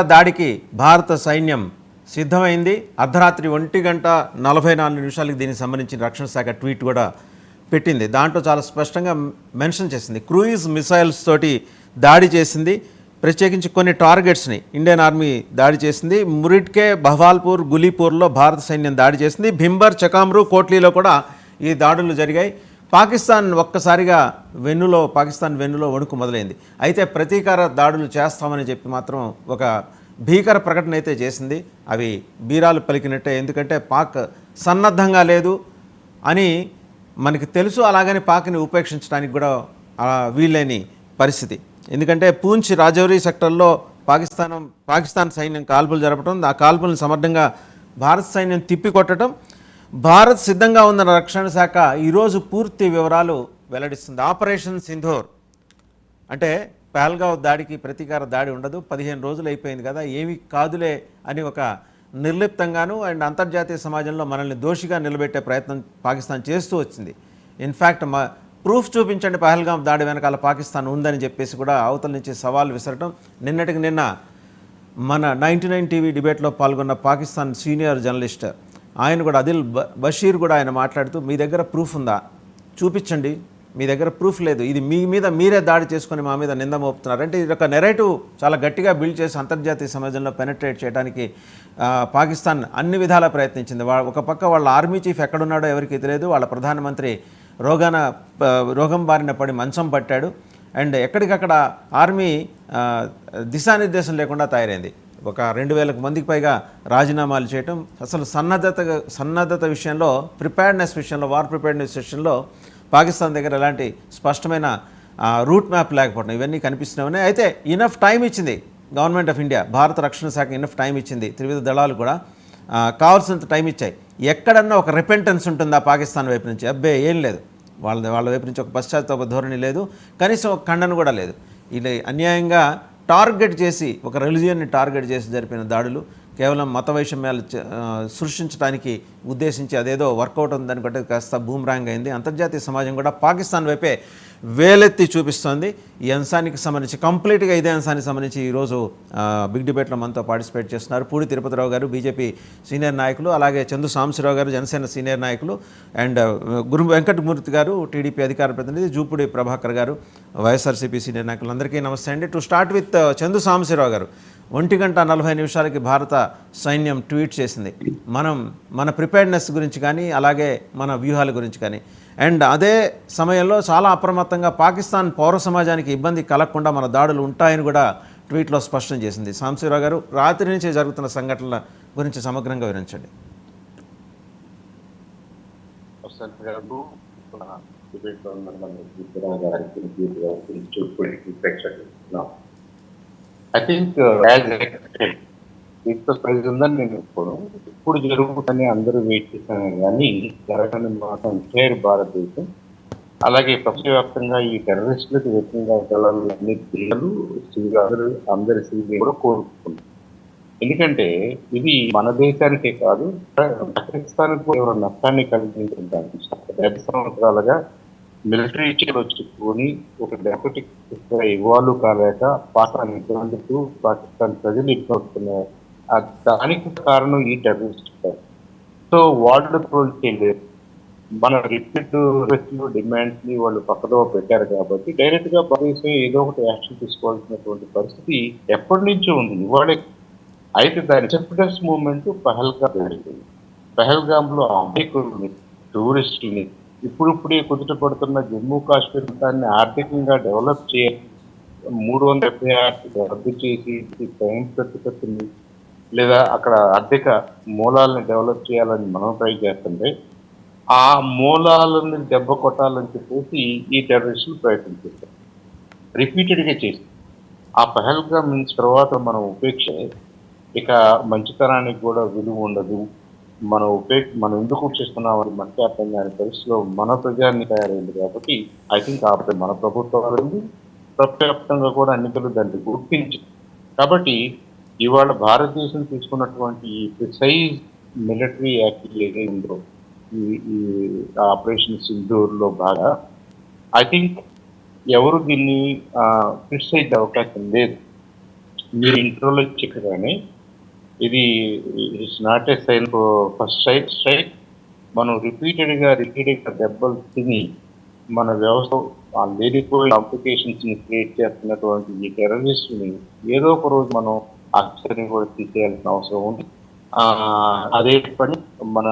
దాడికి భారత సైన్యం సిద్ధమైంది. అర్ధరాత్రి 1:44 దీనికి సంబంధించిన రక్షణ శాఖ ట్వీట్ కూడా పెట్టింది. దాంట్లో చాలా స్పష్టంగా మెన్షన్ చేసింది. క్రూయిజ్ మిసైల్స్ తోటి దాడి చేసింది. ప్రత్యేకించి కొన్ని టార్గెట్స్ని ఇండియన్ ఆర్మీ దాడి చేసింది. మురిట్కే, బహవాల్పూర్, గులీపూర్లో భారత సైన్యం దాడి చేసింది. భింబర్, చకామ్రు, కోట్లీలో కూడా ఈ దాడులు జరిగాయి. పాకిస్తాన్ ఒక్కసారిగా పాకిస్తాన్ వెన్నులో వణుకు మొదలైంది. అయితే ప్రతీకార దాడులు చేస్తామని చెప్పి మాత్రం ఒక భీకర ప్రకటన అయితే చేసింది. అవి బీరాలు పలికినట్టే. ఎందుకంటే పాక్ సన్నద్ధంగా లేదు అని మనకి తెలుసు. అలాగని పాక్ని ఉపేక్షించడానికి కూడా వీల్లేని పరిస్థితి. ఎందుకంటే పూంచ్, రాజౌరి సెక్టర్లో పాకిస్తాన్ సైన్యం కాల్పులు జరపడం, ఆ కాల్పులను సమర్థంగా భారత సైన్యం తిప్పికొట్టడం, భారత్ సిద్ధంగా ఉందన్న రక్షణ శాఖ ఈరోజు పూర్తి వివరాలు వెల్లడిస్తుంది. ఆపరేషన్ సింధూర్ అంటే పహల్గావ్ దాడికి ప్రతీకార దాడి ఉండదు, 15 రోజులు అయిపోయింది కదా, ఏమి కాదులే అని ఒక నిర్లిప్తంగాను అండ్ అంతర్జాతీయ సమాజంలో మనల్ని దోషిగా నిలబెట్టే ప్రయత్నం పాకిస్తాన్ చేస్తూ వచ్చింది. ఇన్ఫ్యాక్ట్ ప్రూఫ్ చూపించండి పహల్గావ్ దాడి వెనకాల పాకిస్తాన్ ఉందని చెప్పేసి కూడా అవతల నుంచి సవాల్ విసరటం. నిన్నటికి నిన్న మన 99 టీవీ డిబేట్లో పాల్గొన్న పాకిస్తాన్ సీనియర్ జర్నలిస్ట్ ఆయన కూడా అదిల్ బషీర్ కూడా ఆయన మాట్లాడుతూ, మీ దగ్గర ప్రూఫ్ ఉందా, చూపించండి, మీ దగ్గర ప్రూఫ్ లేదు, ఇది మీ మీద మీరే దాడి చేసుకొని మా మీద నింద మోపుతున్నారు అంటే ఇది ఒక నెరేటివ్ చాలా గట్టిగా బిల్డ్ చేసి అంతర్జాతీయ సమాజంలో పెనట్రేట్ చేయడానికి పాకిస్తాన్ అన్ని విధాలా ప్రయత్నించింది. ఒక పక్క వాళ్ళ ఆర్మీ చీఫ్ ఎక్కడున్నాడో ఎవరికి తెలియదు, వాళ్ళ ప్రధానమంత్రి రోగం బారిన పడి మంచం పట్టాడు అండ్ ఎక్కడికక్కడ ఆర్మీ దిశానిర్దేశం లేకుండా తయారైంది. ఒక 2000 మందికి పైగా రాజీనామాలు చేయటం, అసలు సన్నద్ధత విషయంలో, ప్రిపేర్డ్నెస్ విషయంలో, వార్ ప్రిపేర్డ్నెస్ విషయంలో పాకిస్తాన్ దగ్గర ఎలాంటి స్పష్టమైన రూట్ మ్యాప్ లేకపోవడం ఇవన్నీ కనిపిస్తున్నాయి. అయితే ఇనఫ్ టైం ఇచ్చింది గవర్నమెంట్ ఆఫ్ ఇండియా, భారత రక్షణ శాఖ ఇనఫ్ టైం ఇచ్చింది, త్రివిధ దళాలు కూడా కావాల్సినంత టైం ఇచ్చాయి. ఎక్కడన్నా ఒక రిపెంటెన్స్ ఉంటుందా పాకిస్తాన్ వైపు నుంచి? అబ్బే ఏం లేదు. వాళ్ళ వైపు నుంచి ఒక పశ్చాత్తాప ధోరణి లేదు, కనీసం ఒక ఖండన కూడా లేదు. ఇలా అన్యాయంగా టార్గెట్ చేసి, ఒక రిలీజియన్ని టార్గెట్ చేసి జరిపిన దాడులు కేవలం మత వైషమ్యాలు సృష్టించడానికి ఉద్దేశించి అదేదో వర్కౌట్ ఉందనుకుంటే కాస్త బూమ్రాంగ్ అయింది. అంతర్జాతీయ సమాజం కూడా పాకిస్తాన్ వైపే వేలెత్తి చూపిస్తోంది. ఈ అంశానికి సంబంధించి కంప్లీట్గా ఇదే అంశానికి సంబంధించి ఈరోజు బిగ్ డిబేట్లో మనతో పార్టిసిపేట్ చేస్తున్నారు పూడి తిరుపతిరావు గారు, బీజేపీ సీనియర్ నాయకులు, అలాగే చందు సాంబశివరావు గారు, జనసేన సీనియర్ నాయకులు, అండ్ గురు వెంకటమూర్తి గారు, టీడీపీ అధికార ప్రతినిధి, జూపూడి ప్రభాకర్ గారు, వైఎస్ఆర్సీపీ సీనియర్ నాయకులు. అందరికీ నమస్తే అండి. To start with Chandu Sambasivarao గారు, 1:40 భారత సైన్యం ట్వీట్ చేసింది మన ప్రిపేర్డ్నెస్ గురించి కానీ, అలాగే మన వ్యూహాల గురించి కానీ, అండ్ అదే సమయంలో చాలా అప్రమత్తంగా పాకిస్తాన్ పౌర సమాజానికి ఇబ్బంది కలగకుండా మన దాడులు ఉంటాయని కూడా ట్వీట్లో స్పష్టం చేసింది. సాంబశివరావు గారు, రాత్రి నుంచే జరుగుతున్న సంఘటనల గురించి సమగ్రంగా వివరించండి. ఐ థింక్ దీంతో ప్రైజ్ ఉందని నేను ఇప్పుడు జరుగుతుందని అందరూ వెయిట్ చేశాను, కానీ జరగని మాత్రం షేర్ భారతదేశం, అలాగే ప్రపంచవ్యాప్తంగా ఈ టెర్రరిస్టులకు వ్యక్తంగా అన్ని పిల్లలు అందరి సివిలు కూడా కోరుకుంటున్నారు. ఎందుకంటే ఇది మన దేశానికే కాదు, పాకిస్తాన్ కూడా నష్టాన్ని కలిగించడానికి 5 సంవత్సరాలుగా మిలిటరీ చీలు వచ్చుకొని ఒక డెమోక్రటిక్ ఇవాల్వ్ కాలేక పాకిస్తాన్ ప్రజలు ఇబ్బందుతున్నారు. దానికి కారణం ఈ టెర్రరిస్ట్. సో వాళ్ళు ట్రోల్ చేయలేరు, మన రిపీట్ డిమాండ్స్ ని వాళ్ళు పక్కదో పెట్టారు కాబట్టి డైరెక్ట్ గా భారతదేశం ఏదో ఒకటి యాక్షన్ తీసుకోవాల్సినటువంటి పరిస్థితి ఎప్పటి నుంచో ఉంది, ఇవాళ. అయితే దాని సెప్టెంబర్ మూవ్మెంట్ పహల్గామ్ లో అమాయకుల్ని, టూరిస్టుల్ని, ఇప్పుడిప్పుడే కుదుటపడుతున్న జమ్మూ కాశ్మీర్ దాన్ని ఆర్థికంగా డెవలప్ చేయాలి, 376 రద్దు చేసి టైం ప్రతిపత్తిని లేదా అక్కడ ఆర్థిక మూలాలను డెవలప్ చేయాలని మనం ట్రై చేస్తుంటే, ఆ మూలాలను దెబ్బ కొట్టాలని చెప్పేసి ఈ టెర్రరిస్టులు ప్రయత్నించారు, రిపీటెడ్గా చేసి. ఆ పహల్గామ్ నుంచి తర్వాత మనం ఉపేక్ష, ఇక మంచితనానికి కూడా విలువ ఉండదు, మనం ఎందుకు చేస్తున్నామని మనకి అర్థం కాని పరిస్థితిలో మన ప్రజాన్ని తయారైంది. కాబట్టి ఐ థింక్ మన ప్రభుత్వాలు ప్రపంచవ్యాప్తంగా కూడా అన్నికలు దాన్ని గుర్తించి, కాబట్టి ఇవాళ భారతదేశం తీసుకున్నటువంటి ఈ ప్రిసైజ్ మిలిటరీ యాక్టివిటీ ఏదైందో ఈ ఆపరేషన్ సింధూర్లో బాగా ఐ థింక్ ఎవరు దీన్ని క్రిటిసైజ్ అవకాశం లేదు. మీరు ఇంట్రోలో చెప్పగానే ఇది it's not a sign first strike. మనం రిపీటెడ్గా దెబ్బలు తిని మన వ్యవస్థ ఆ లేనిపోయిన కాంప్లికేషన్స్ ని క్రియేట్ చేస్తున్నటువంటి ఈ టెర్రరిస్టుని ఏదో ఒక రోజు మనం ఆశ్చర్యం కూడా తీసేయాల్సిన అవసరం ఉంది. అదే పని మన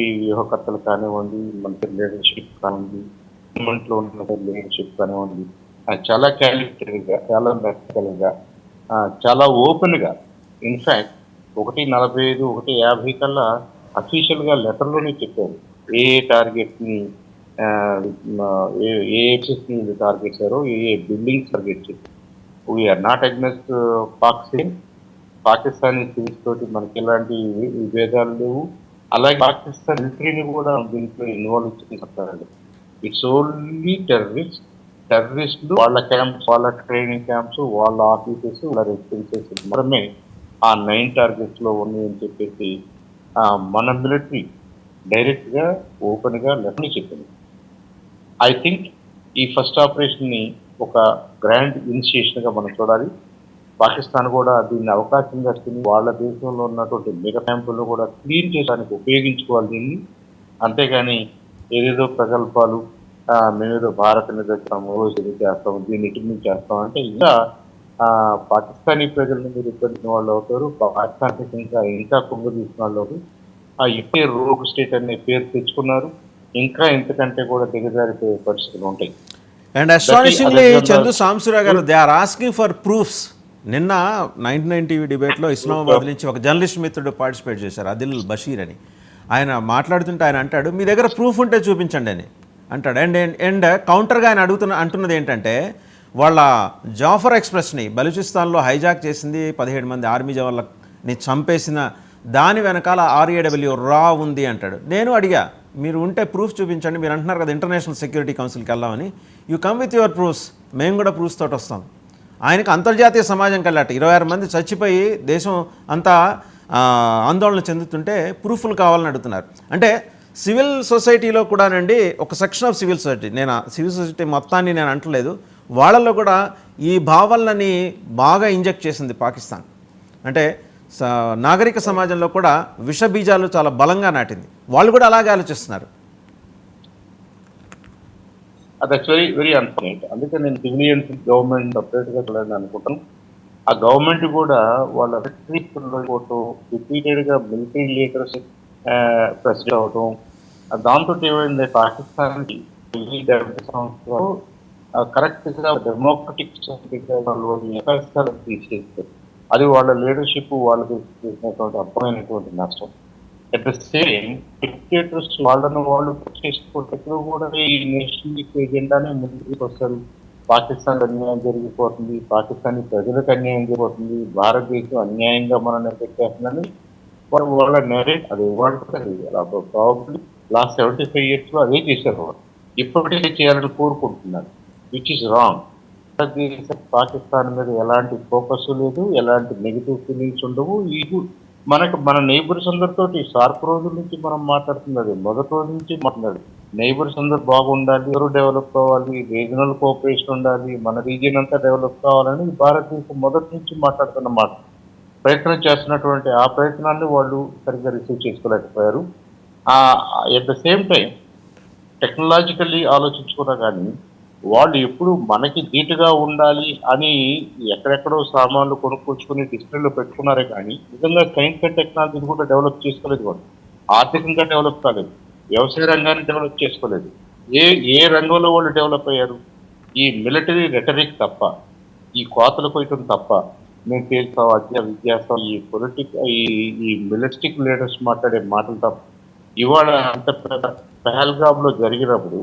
ఈ వ్యూహకర్తలు కానివ్వండి, మన లీడర్షిప్ కానివ్వండి, గవర్నమెంట్ లో ఉన్న లీడర్షిప్ కానివ్వండి, చాలా క్యాలిక్యులేటెడ్ గా, చాలా ప్రాక్టికల్ గా, చాలా ఓపెన్ గా, ఇన్ఫాక్ట్ 1:45, 1:50 కల్లా అఫీషియల్ గా లెటర్ లోనే చెప్పారు ఏ టార్గెట్ ని ఏ టార్గెట్ చేశారో, ఏ బిల్డింగ్స్ టార్గెట్ చేశారు. We are not against Pakistani civils తోటి మనకి ఎలాంటి విభేదాలు లేవు. అలాగే పాకిస్తాన్ మిలిటరీని కూడా దీంట్లో ఇన్వాల్వ్ చేస్తారండి. ఇట్స్ ఓన్లీ టెర్రరిస్టులు, వాళ్ళ క్యాంప్స్, వాళ్ళ ట్రైనింగ్ క్యాంప్స్, వాళ్ళ ఆఫీసెస్, వాళ్ళ రెసిడెన్సెస్ మాత్రమే ఆ 9 టార్గెట్స్ లో ఉన్నాయని చెప్పేసి మన మిలిటరీ డైరెక్ట్ గా ఓపెన్ గా లెఫ్ట్ చెప్పింది. ఐ థింక్ ఈ ఫస్ట్ ఆపరేషన్ ని ఒక గ్రాండ్ ఇనిషియేషన్ గా మనం చూడాలి. పాకిస్తాన్ కూడా దీన్ని అవకాశంగా తిని వాళ్ళ దేశంలో ఉన్నటువంటి మెగా క్యాంపులను కూడా క్లీన్ చేయడానికి ఉపయోగించుకోవాలి దీన్ని. అంతేగాని ఏదేదో ప్రగల్భాలు, మేమేదో భారత్ నిదర్శనము చేస్తాము, దీన్ని ఇటు చేస్తాం అంటే ఇంకా పాకిస్తానీ ప్రజలను మీరు ఇబ్బందిన వాళ్ళు అవుతారు. పాకిస్తాన్ ఇంకా కుంగ తీసిన వాళ్ళు అవుతారు. ఇట్టే రోగ్ స్టేట్ అనే పేరు తెచ్చుకున్నారు. ఇంకా ఇంతకంటే కూడా దిగజారిపోయే పరిస్థితులు ఉంటాయి. అండ్ అస్టానిషింగ్లీ చందు సాంబశివరావు గారు, they are asking for proofs. నిన్న 99 టీవీ డిబేట్లో ఇస్లామాబాద్ నుంచి ఒక జర్నలిస్ట్ మిత్రుడు పార్టిసిపేట్ చేశారు, అదిల్ బషీర్ అని. ఆయన మాట్లాడుతుంటే ఆయన అంటాడు, మీ దగ్గర ప్రూఫ్ ఉంటే చూపించండి అని అంటాడు. అండ్ కౌంటర్గా ఆయన అంటున్నది ఏంటంటే, వాళ్ళ జాఫర్ ఎక్స్ప్రెస్ని బలూచిస్తాన్లో హైజాక్ చేసింది, 17 మంది ఆర్మీ జవాన్లని చంపేసిన దాని వెనకాల RAW రా ఉంది అంటాడు. నేను అడిగా, మీరు ఉంటే ప్రూఫ్ చూపించండి, మీరు అంటున్నారు కదా ఇంటర్నేషనల్ సెక్యూరిటీ కౌన్సిల్కి వెళ్దామని, you come with your proofs, మేము కూడా ప్రూఫ్స్ తోటి వస్తాం. ఆయనకు అంతర్జాతీయ సమాజం కల్లాట 26 మంది చచ్చిపోయి దేశం అంతా ఆందోళన చెందుతుంటే ప్రూఫ్లు కావాలని అడుగుతున్నారు. అంటే సివిల్ సొసైటీలో కూడానండి ఒక సెక్షన్ ఆఫ్ సివిల్ సొసైటీ, నేను సివిల్ సొసైటీ మొత్తాన్ని నేను అంటలేదు, వాళ్ళల్లో కూడా ఈ భావనలని బాగా ఇంజెక్ట్ చేసింది పాకిస్తాన్. అంటే నాగరిక సమాజంలో కూడా విష బీజాలు చాలా బలంగా నాటింది. వాళ్ళు కూడా అలాగే ఆలోచిస్తున్నారు. That's very very unfortunate. అందుకే నేను సివిలియన్స్ గవర్నమెంట్ సపరేట్ గా చూడాలని అనుకుంటాను. ఆ గవర్నమెంట్ కూడా వాళ్ళ రిపీటెడ్ గా మిలిటరీ లీడర్స్ ప్రెసిడెంట్ అవడం, దాంతో ఏమైంది, పాకిస్తాన్ 70 సంవత్సరాలు కరెక్ట్ గా డెమోక్రటిక్ తీసేస్తారు. అది వాళ్ళ లీడర్షిప్ వాళ్ళకి చేసినటువంటి అర్థమైనటువంటి నష్టం. అట్ ద సేమ్ డిక్టేటర్స్ వాళ్ళను వాళ్ళు చేసుకున్నప్పుడు కూడా ఈ నేషనలిస్ట్ ఎజెండానే ముందుకు వస్తారు. పాకిస్తాన్ అన్యాయం జరిగిపోతుంది, పాకిస్తానీ ప్రజలకు అన్యాయం జరిగిపోతుంది, భారతదేశం అన్యాయంగా మనల్ని పెట్టేస్తుందని వాళ్ళ నేరేట్ అది ప్రాబబ్లీ లాస్ట్ 75 years లో అదే చేశారు. వాళ్ళు ఇప్పటికే చేయాలని కోరుకుంటున్నారు, విచ్ ఇస్ రాంగ్. పాకిస్తాన్ మీద ఎలాంటి ఫోకస్ లేదు, ఎలాంటి నెగిటివ్ ఫీలింగ్స్ ఉండవు. మన నైబర్స్ అందరితో సార్క్ రోజుల నుంచి మనం మాట్లాడుతున్నది, మొదటి రోజు నుంచి మాట్లాడు నైబర్స్ అందరూ బాగుండాలి, ఎవరు డెవలప్ కావాలి, రీజనల్ కోఆపరేషన్ ఉండాలి, మన రీజియన్ అంతా డెవలప్ కావాలని భారతదేశం మొదటి నుంచి మాట్లాడుతున్న మాట. ప్రయత్నం చేస్తున్నటువంటి ఆ ప్రయత్నాన్ని వాళ్ళు సరిగ్గా రిసీవ్ చేసుకోలేకపోయారు. At the same time technologically ఆలోచించుకున్నా కానీ వాళ్ళు ఎప్పుడు మనకి ధీటుగా ఉండాలి అని ఎక్కడెక్కడో సామాన్లు కొనుక్కొచ్చుకుని డిస్ప్లేలో పెట్టుకున్నారే కానీ నిజంగా సైన్స్ అండ్ టెక్నాలజీని కూడా డెవలప్ చేసుకోలేదు. వాళ్ళు ఆర్థికంగా డెవలప్ కాలేదు, వ్యవసాయ రంగాన్ని డెవలప్ చేసుకోలేదు. ఏ రంగంలో వాళ్ళు డెవలప్ అయ్యారు? ఈ మిలిటరీ రెటరిక్ తప్ప, ఈ కోతలు కొయ్యటం తప్ప, మేము తేల్చాం విద్యాసం, ఈ ఈ మిలిటరిక్ లీడర్స్ మాట్లాడే మాటలు తప్ప. ఇవాళ అంత పెహల్గామ్ లో జరిగినప్పుడు,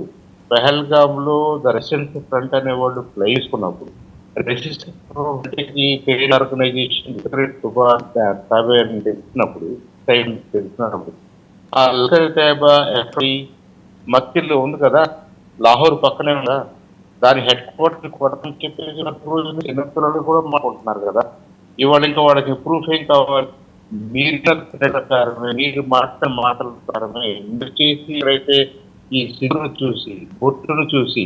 పెహల్గామ్ లో ద రెసిస్టెన్స్ ఫ్రంట్ అనే వాళ్ళు ఫ్లై చేసుకున్నప్పుడు, రెసిస్టెన్స్ ఆర్గనైజేషన్ తెలిసినప్పుడు ఆ లష్కర్ తైబా మక్కిల్లో ఉంది కదా, లాహోర్ పక్కనే ఉందా, దాని హెడ్ క్వార్టర్ కొడతని చెప్పేసి చిన్నపిల్లలు కూడా మాట్లాడుతున్నారు కదా. ఇవాళ ఇంకా వాళ్ళకి ప్రూఫ్ ఏం కావాలి? మీరు మాటల ప్రకారమే మీరు చేసి అయితే ఈ సిగ్గును చూసి, బొట్టును చూసి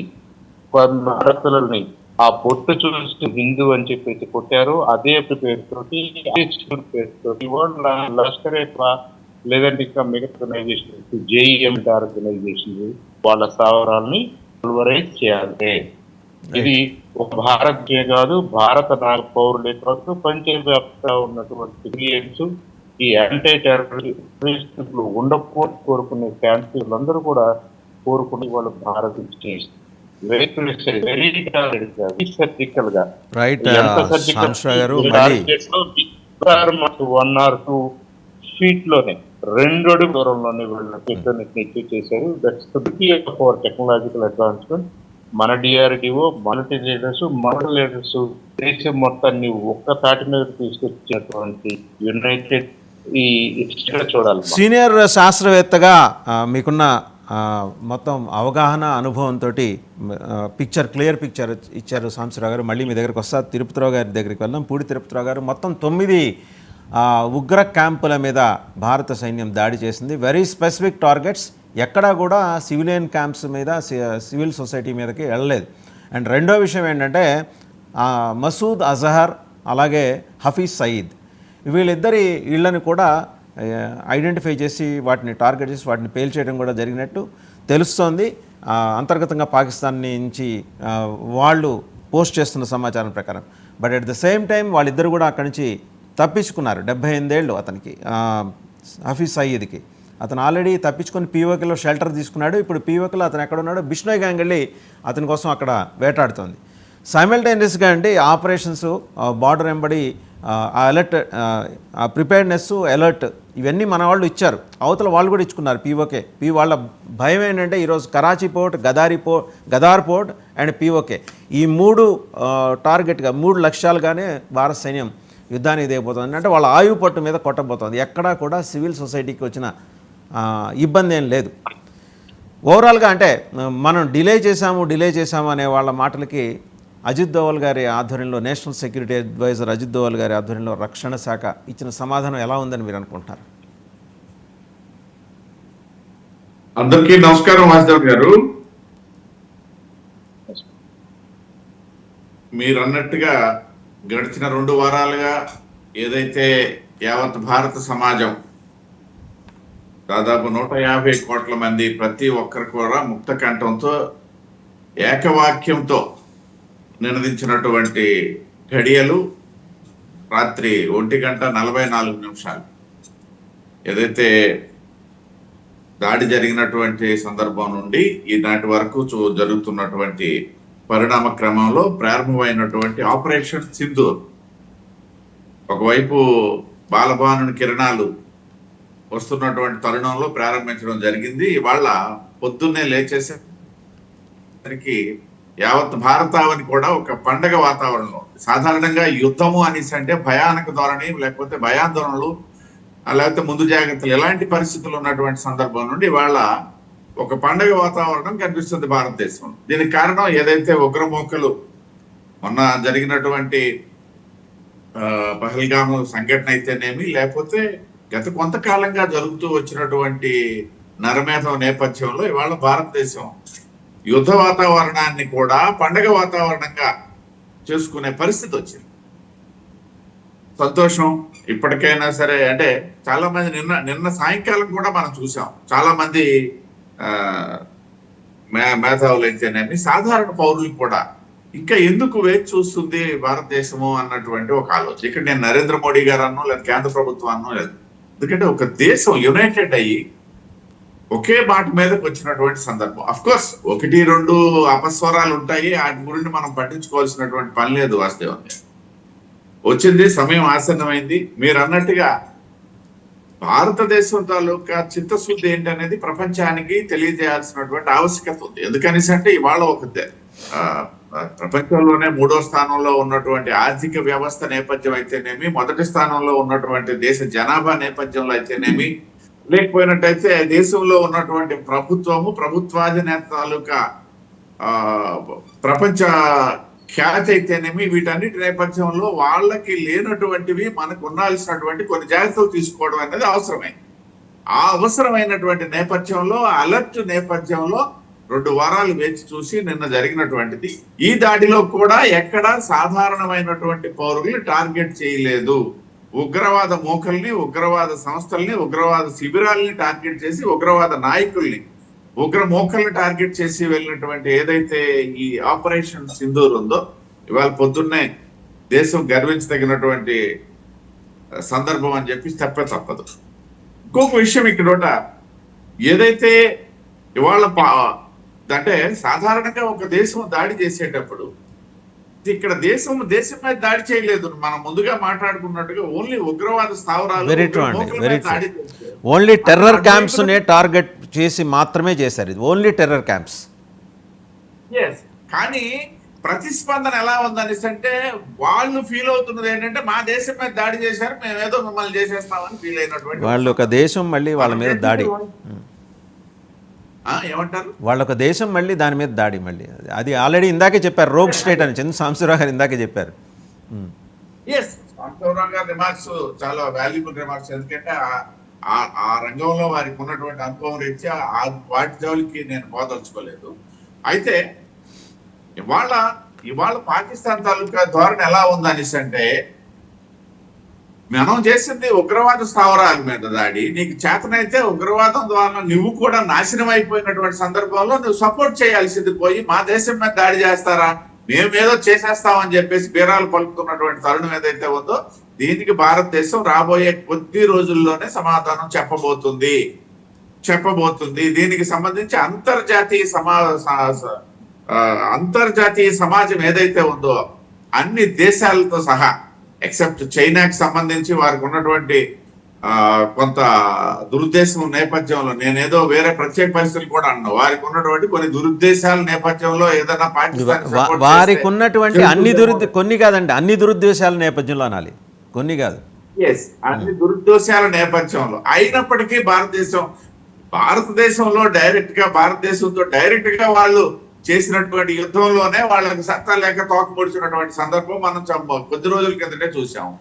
ఆడపిల్లల్ని ఆ బొట్టు చూసి హిందూ అని చెప్పేసి కొట్టారు. అదే పేరుతోటి పేరుతోటి వాళ్ళ లష్కర్ ఏ లేదంటే ఇంకా మిగతా ఆర్గనైజేషన్ జేఈఎం ఆర్గనైజేషన్ వాళ్ళ స్థావరాల్ని పల్వరైజ్ చేయాలి. ఇది ఒక భారతీయ కాదు, భారత పౌరులే కాదు, ప్రపంచవ్యాప్తంగా ఉన్నటువంటి సివిలియన్స్ ఈ యాంటీ టెర్రరిస్టులు ఉండకూడదు కోరుకునే ఫ్యాన్సీలందరూ కూడా కోరుకుని వాళ్ళు భారత్ సర్జికల్ గా రైట్ ఎంత సర్జికల్ గారు మళ్ళీ 1 or 2 feet లోనే 2 అడుగు దూరంలోనే వీళ్ళు అచీవ్ చేశారు. That's for technological advancement. మన డిఆర్డిఓ, మన లీడర్స్, మన లీడర్స్ దేశం మొత్తాన్ని ఒక్క తాటి మీద తీసుకొచ్చినటువంటి యునైటెడ్ ఈ చూడాలి. సీనియర్ శాస్త్రవేత్తగా మీకున్న మొత్తం అవగాహన అనుభవంతో క్లియర్ పిక్చర్ ఇచ్చారు సాంబశివరావు గారు. మళ్ళీ మీ దగ్గరికి వస్తా. తిరుపతిరావు గారి దగ్గరికి వెళ్దాం. పూడి తిరుపతిరావు గారు, మొత్తం 9 ఉగ్ర క్యాంపుల మీద భారత సైన్యం దాడి చేసింది. Very specific targets. ఎక్కడా కూడా సివిలియన్ క్యాంప్స్ మీద, సివిల్ సొసైటీ మీదకి వెళ్ళలేదు. అండ్ రెండో విషయం ఏంటంటే మసూద్ అజహర్ అలాగే హఫీజ్ సయీద్ వీళ్ళిద్దరి ఇళ్లను కూడా ఐడెంటిఫై చేసి వాటిని టార్గెట్ చేసి వాటిని పేల్చేయడం కూడా జరిగినట్టు తెలుస్తోంది. అంతర్గతంగా పాకిస్తాన్ నుంచి వాళ్ళు పోస్ట్ చేస్తున్న సమాచారం ప్రకారం. But at the same time వాళ్ళిద్దరు కూడా అక్కడి నుంచి తప్పించుకున్నారు. 78 ఏళ్ళు అతనికి, హఫీజ్ సయీద్కి. అతను ఆల్రెడీ తప్పించుకొని పీఓకేలో షెల్టర్ తీసుకున్నాడు. ఇప్పుడు పీఓకేలో అతను ఎక్కడ ఉన్నాడు, బిష్నోయ్ గ్యాంగ్ వెళ్ళి అతని కోసం అక్కడ వేటాడుతోంది. సైమల్టేనియస్గా అంటే ఆపరేషన్స్, బార్డర్ వెంబడి అలర్ట్, ప్రిపేర్డ్నెస్, అలర్ట్ ఇవన్నీ మన వాళ్ళు ఇచ్చారు. అవతల వాళ్ళు కూడా ఇచ్చుకున్నారు పీఓకే. వాళ్ళ భయం ఏంటంటే ఈరోజు Karachi port, Gwadar port and PoK ఈ 3 టార్గెట్గా 3 లక్ష్యాలుగానే భారత సైన్యం యుద్ధానికి దిగబోతుంది. అంటే వాళ్ళ ఆయువు పట్టు మీద కొట్టబోతోంది. ఎక్కడా కూడా సివిల్ సొసైటీకి వచ్చిన ఇబ్బంది ఏం లేదు. ఓవరాల్గా అంటే మనం డిలే చేశాము అనే వాళ్ళ మాటలకి అజిత్ దోవల్ గారి ఆధ్వర్యంలో, national security adviser Ajit Doval గారి ఆధ్వర్యంలో రక్షణ శాఖ ఇచ్చిన సమాధానం ఎలా ఉందని మీరు అనుకుంటున్నారు? అందరికీ నమస్కారం. వాసుదేవ్ గారు, మీరు అన్నట్టుగా గడిచిన 2 వారాలుగా ఏదైతే యావత్ భారత సమాజం దాదాపు 150 కోట్ల మంది ప్రతి ఒక్కరు కూడా ముక్త కంఠంతో ఏకవాక్యంతో నినదించినటువంటి ఘడియలు రాత్రి 1:44 ఏదైతే దాడి జరిగినటువంటి సందర్భం నుండి ఈనాటి వరకు జరుగుతున్నటువంటి పరిణామ క్రమంలో ప్రారంభమైనటువంటి ఆపరేషన్ సింధూర్. ఒకవైపు బాలభానుని కిరణాలు వస్తున్నటువంటి తరుణంలో ప్రారంభించడం జరిగింది. ఇవాళ పొద్దున్నే లేచేసరికి యావత్ భారతావని కూడా ఒక పండగ వాతావరణంలో. సాధారణంగా యుద్ధము అనేసి అంటే భయానక ధోరణి, లేకపోతే భయాందోళనలు, లేకపోతే ముందు జాగ్రత్తలు, ఎలాంటి పరిస్థితులు ఉన్నటువంటి సందర్భం నుండి ఇవాళ ఒక పండగ వాతావరణం కనిపిస్తుంది భారతదేశం. దీనికి కారణం ఏదైతే ఉగ్రమూకలు మొన్న జరిగినటువంటి పహల్గామ్ సంఘటన అయితేనేమి, లేకపోతే గత కొంతకాలంగా జరుగుతూ వచ్చినటువంటి నరమేధం నేపథ్యంలో ఇవాళ భారతదేశం యుద్ధ వాతావరణాన్ని కూడా పండగ వాతావరణంగా చేసుకునే పరిస్థితి వచ్చింది. సంతోషం. ఇప్పటికైనా సరే అంటే చాలా మంది నిన్న సాయంకాలం కూడా మనం చూసాం, చాలా మంది మేధావులు అయితేనేమి సాధారణ పౌరులు కూడా ఇంకా ఎందుకు వేచి చూస్తుంది భారతదేశము అన్నటువంటి ఒక ఆలోచన. ఇక్కడ నేను నరేంద్ర మోడీ గారు అన్నో లేదా కేంద్ర ప్రభుత్వం అన్నో లేదు. ఎందుకంటే ఒక దేశం యునైటెడ్ అయ్యి ఒకే మాట మీదకి వచ్చినటువంటి సందర్భం. అఫ్ కోర్స్ 1-2 అపస్వరాలు ఉంటాయి, వాటి గురించి మనం పట్టించుకోవాల్సినటువంటి పని లేదు. వాస్తవం వచ్చింది, సమయం ఆసన్నమైంది. మీరు అన్నట్టుగా భారతదేశం తాలూకా చిత్తశుద్ధి ఏంటనేది ప్రపంచానికి తెలియజేయాల్సినటువంటి ఆవశ్యకత ఉంది. ఎందుకనేసి అంటే ఇవాళ ఒక ప్రపంచంలోనే 3వ స్థానంలో ఉన్నటువంటి ఆర్థిక వ్యవస్థ నేపథ్యం అయితేనేమి, మొదటి స్థానంలో ఉన్నటువంటి దేశ జనాభా నేపథ్యంలో అయితేనేమి, లేకపోయినట్టయితే దేశంలో ఉన్నటువంటి ప్రభుత్వాధినేత తాలూకా ప్రపంచ ఖ్యాతి అయితేనేమి, వీటన్నిటి నేపథ్యంలో వాళ్ళకి లేనటువంటివి మనకు ఉండాల్సినటువంటి కొన్ని జాగ్రత్తలు తీసుకోవడం అనేది అవసరమే. ఆ అవసరమైనటువంటి నేపథ్యంలో, అలర్ట్ నేపథ్యంలో 2 వారాలు వేచి చూసి నిన్న జరిగినటువంటిది. ఈ దాడిలో కూడా ఎక్కడ సాధారణమైనటువంటి పౌరుల్ని టార్గెట్ చేయలేదు. ఉగ్రవాద మూకల్ని, ఉగ్రవాద సంస్థల్ని, ఉగ్రవాద శిబిరాల్ని టార్గెట్ చేసి, ఉగ్రవాద నాయకుల్ని, ఉగ్ర మూకల్ని టార్గెట్ చేసి వెళ్ళినటువంటి ఏదైతే ఈ ఆపరేషన్ సింధూర్ ఉందో, ఇవాళ పొద్దున్నే దేశం గర్వించదగినటువంటి సందర్భం అని చెప్పి తప్పదు. ఇంకొక విషయం ఇక్కడ ఏదైతే ఇవాళ అంటే సాధారణంగా ఒక దేశం దాడి చేసేటప్పుడు ఇక్కడ దేశం మీద దాడి చేయలేదు. మనం ముందుగా మాట్లాడుకున్నట్టుగా ఓన్లీ ఉగ్రవాద స్థావరాలు, దాడి ఓన్లీ టెర్రర్ క్యాంప్స్ నే టార్గెట్ చేసి మాత్రమే చేశారు. ఇది ఓన్లీ టెర్రర్ క్యాంప్స్. కానీ ప్రతిస్పందన ఎలా ఉందనేసి అంటే వాళ్ళు ఫీల్ అవుతున్నది ఏంటంటే మా దేశం మీద దాడి చేశారు, మేము ఏదో మిమ్మల్ని చేసేస్తామని ఫీల్ అయినటువంటి వాళ్ళు ఒక దేశం మళ్ళీ వాళ్ళ మీద దాడి, ఏమంటారు, వాళ్ళొక దేశం మళ్ళీ దాని మీద దాడి. మళ్ళీ అది ఆల్రెడీ ఇందాకే చెప్పారు, రోగ్ స్టేట్ అని చంద్ర సాంబశివరావు గారు ఇందాకే చెప్పారు. సాంబశివరావు గారి రిమార్క్స్ చాలా వాల్యుబుల్ రిమార్క్స్. ఎందుకంటే ఆ రంగంలో వారికి ఉన్నటువంటి అనుభవం రీత్యా వాటి జోలికి నేను పోదలుచుకోలేదు. అయితే ఇవాళ పాకిస్తాన్ తాలూకా ధోరణి ఎలా ఉందనేసి అంటే, మనం చేసింది ఉగ్రవాద స్థావరాల మీద దాడి, నీకు చేతనైతే ఉగ్రవాదం ద్వారా నువ్వు కూడా నాశనం అయిపోయినటువంటి సందర్భంలో నువ్వు సపోర్ట్ చేయాల్సింది పోయి మా దేశం మీద దాడి చేస్తారా, మేమేదో చేసేస్తామని చెప్పేసి బీరాలు పలుకుతున్నటువంటి తరుణం ఏదైతే ఉందో, దీనికి భారతదేశం రాబోయే కొద్ది రోజుల్లోనే సమాధానం చెప్పబోతుంది. దీనికి సంబంధించి అంతర్జాతీయ సమాజం ఏదైతే ఉందో అన్ని దేశాలతో సహా ఎక్సెప్ట్ చైనాకి సంబంధించి వారికి ఉన్నటువంటి కొంత దురుద్దేశం నేపథ్యంలో, నేనేదో వేరే ప్రత్యేక పరిస్థితులు కూడా అన్నా, వారికి ఉన్నటువంటి కొన్ని దురుద్దేశాల నేపథ్యంలో ఏదైనా పాకిస్తాన్ వారికి ఉన్నటువంటి కొన్ని కాదండి, అన్ని దురుద్దేశాల నేపథ్యంలో అనాలి, కొన్ని కాదు. అన్ని దురుద్దేశాల నేపథ్యంలో అయినప్పటికీ భారతదేశంలో భారతదేశంతో డైరెక్ట్ గా వాళ్ళు చేసినటువంటి యుద్ధంలోనే వాళ్ళకి సత్తా లేక తోకముడిచినటువంటి సందర్భం మనం కొద్ది రోజుల కిందటే చూసాము.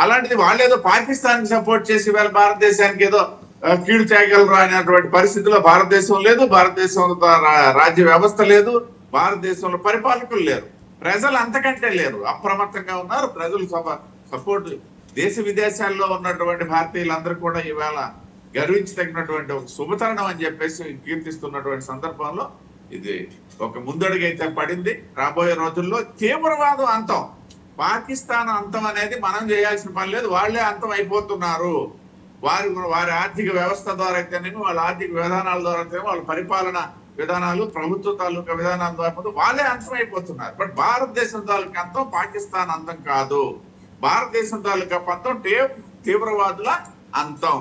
అలాంటిది వాళ్ళు ఏదో పాకిస్తాన్ కి సపోర్ట్ చేసి వీళ్ళ భారతదేశానికి ఏదో కీడు చేయగలరు అనేటువంటి పరిస్థితిలో భారతదేశం లేదు, భారతదేశంలో రాజ్య వ్యవస్థ లేదు, భారతదేశంలో పరిపాలకులు లేరు, ప్రజలు అంతకంటే లేరు, అప్రమత్తంగా ఉన్నారు. ప్రజలు సపోర్ట్ దేశ విదేశాల్లో ఉన్నటువంటి భారతీయులందరూ కూడా ఈవేళ గర్వించదగినటువంటి ఒక శుభతరుణం అని చెప్పేసి కీర్తిస్తున్నటువంటి సందర్భంలో ఇది ఒక ముందడుగైతే పడింది. రాబోయే రోజుల్లో తీవ్రవాదం అంతం, పాకిస్తాన్ అంతం అనేది మనం చేయాల్సిన పని లేదు, వాళ్లే అంతం అయిపోతున్నారు. వారి ఆర్థిక వ్యవస్థ ద్వారా అయితేనేమి, వాళ్ళ ఆర్థిక విధానాల ద్వారా అయితేనేమి, వాళ్ళ పరిపాలన విధానాలు, ప్రభుత్వ తాలూకా విధానాల ద్వారా వాళ్ళే అంతం అయిపోతున్నారు. బట్ భారతదేశం తాలూకా అంతం పాకిస్తాన్ అంతం కాదు, భారతదేశం తాలూకా పంతం తీవ్రవాదుల అంతం.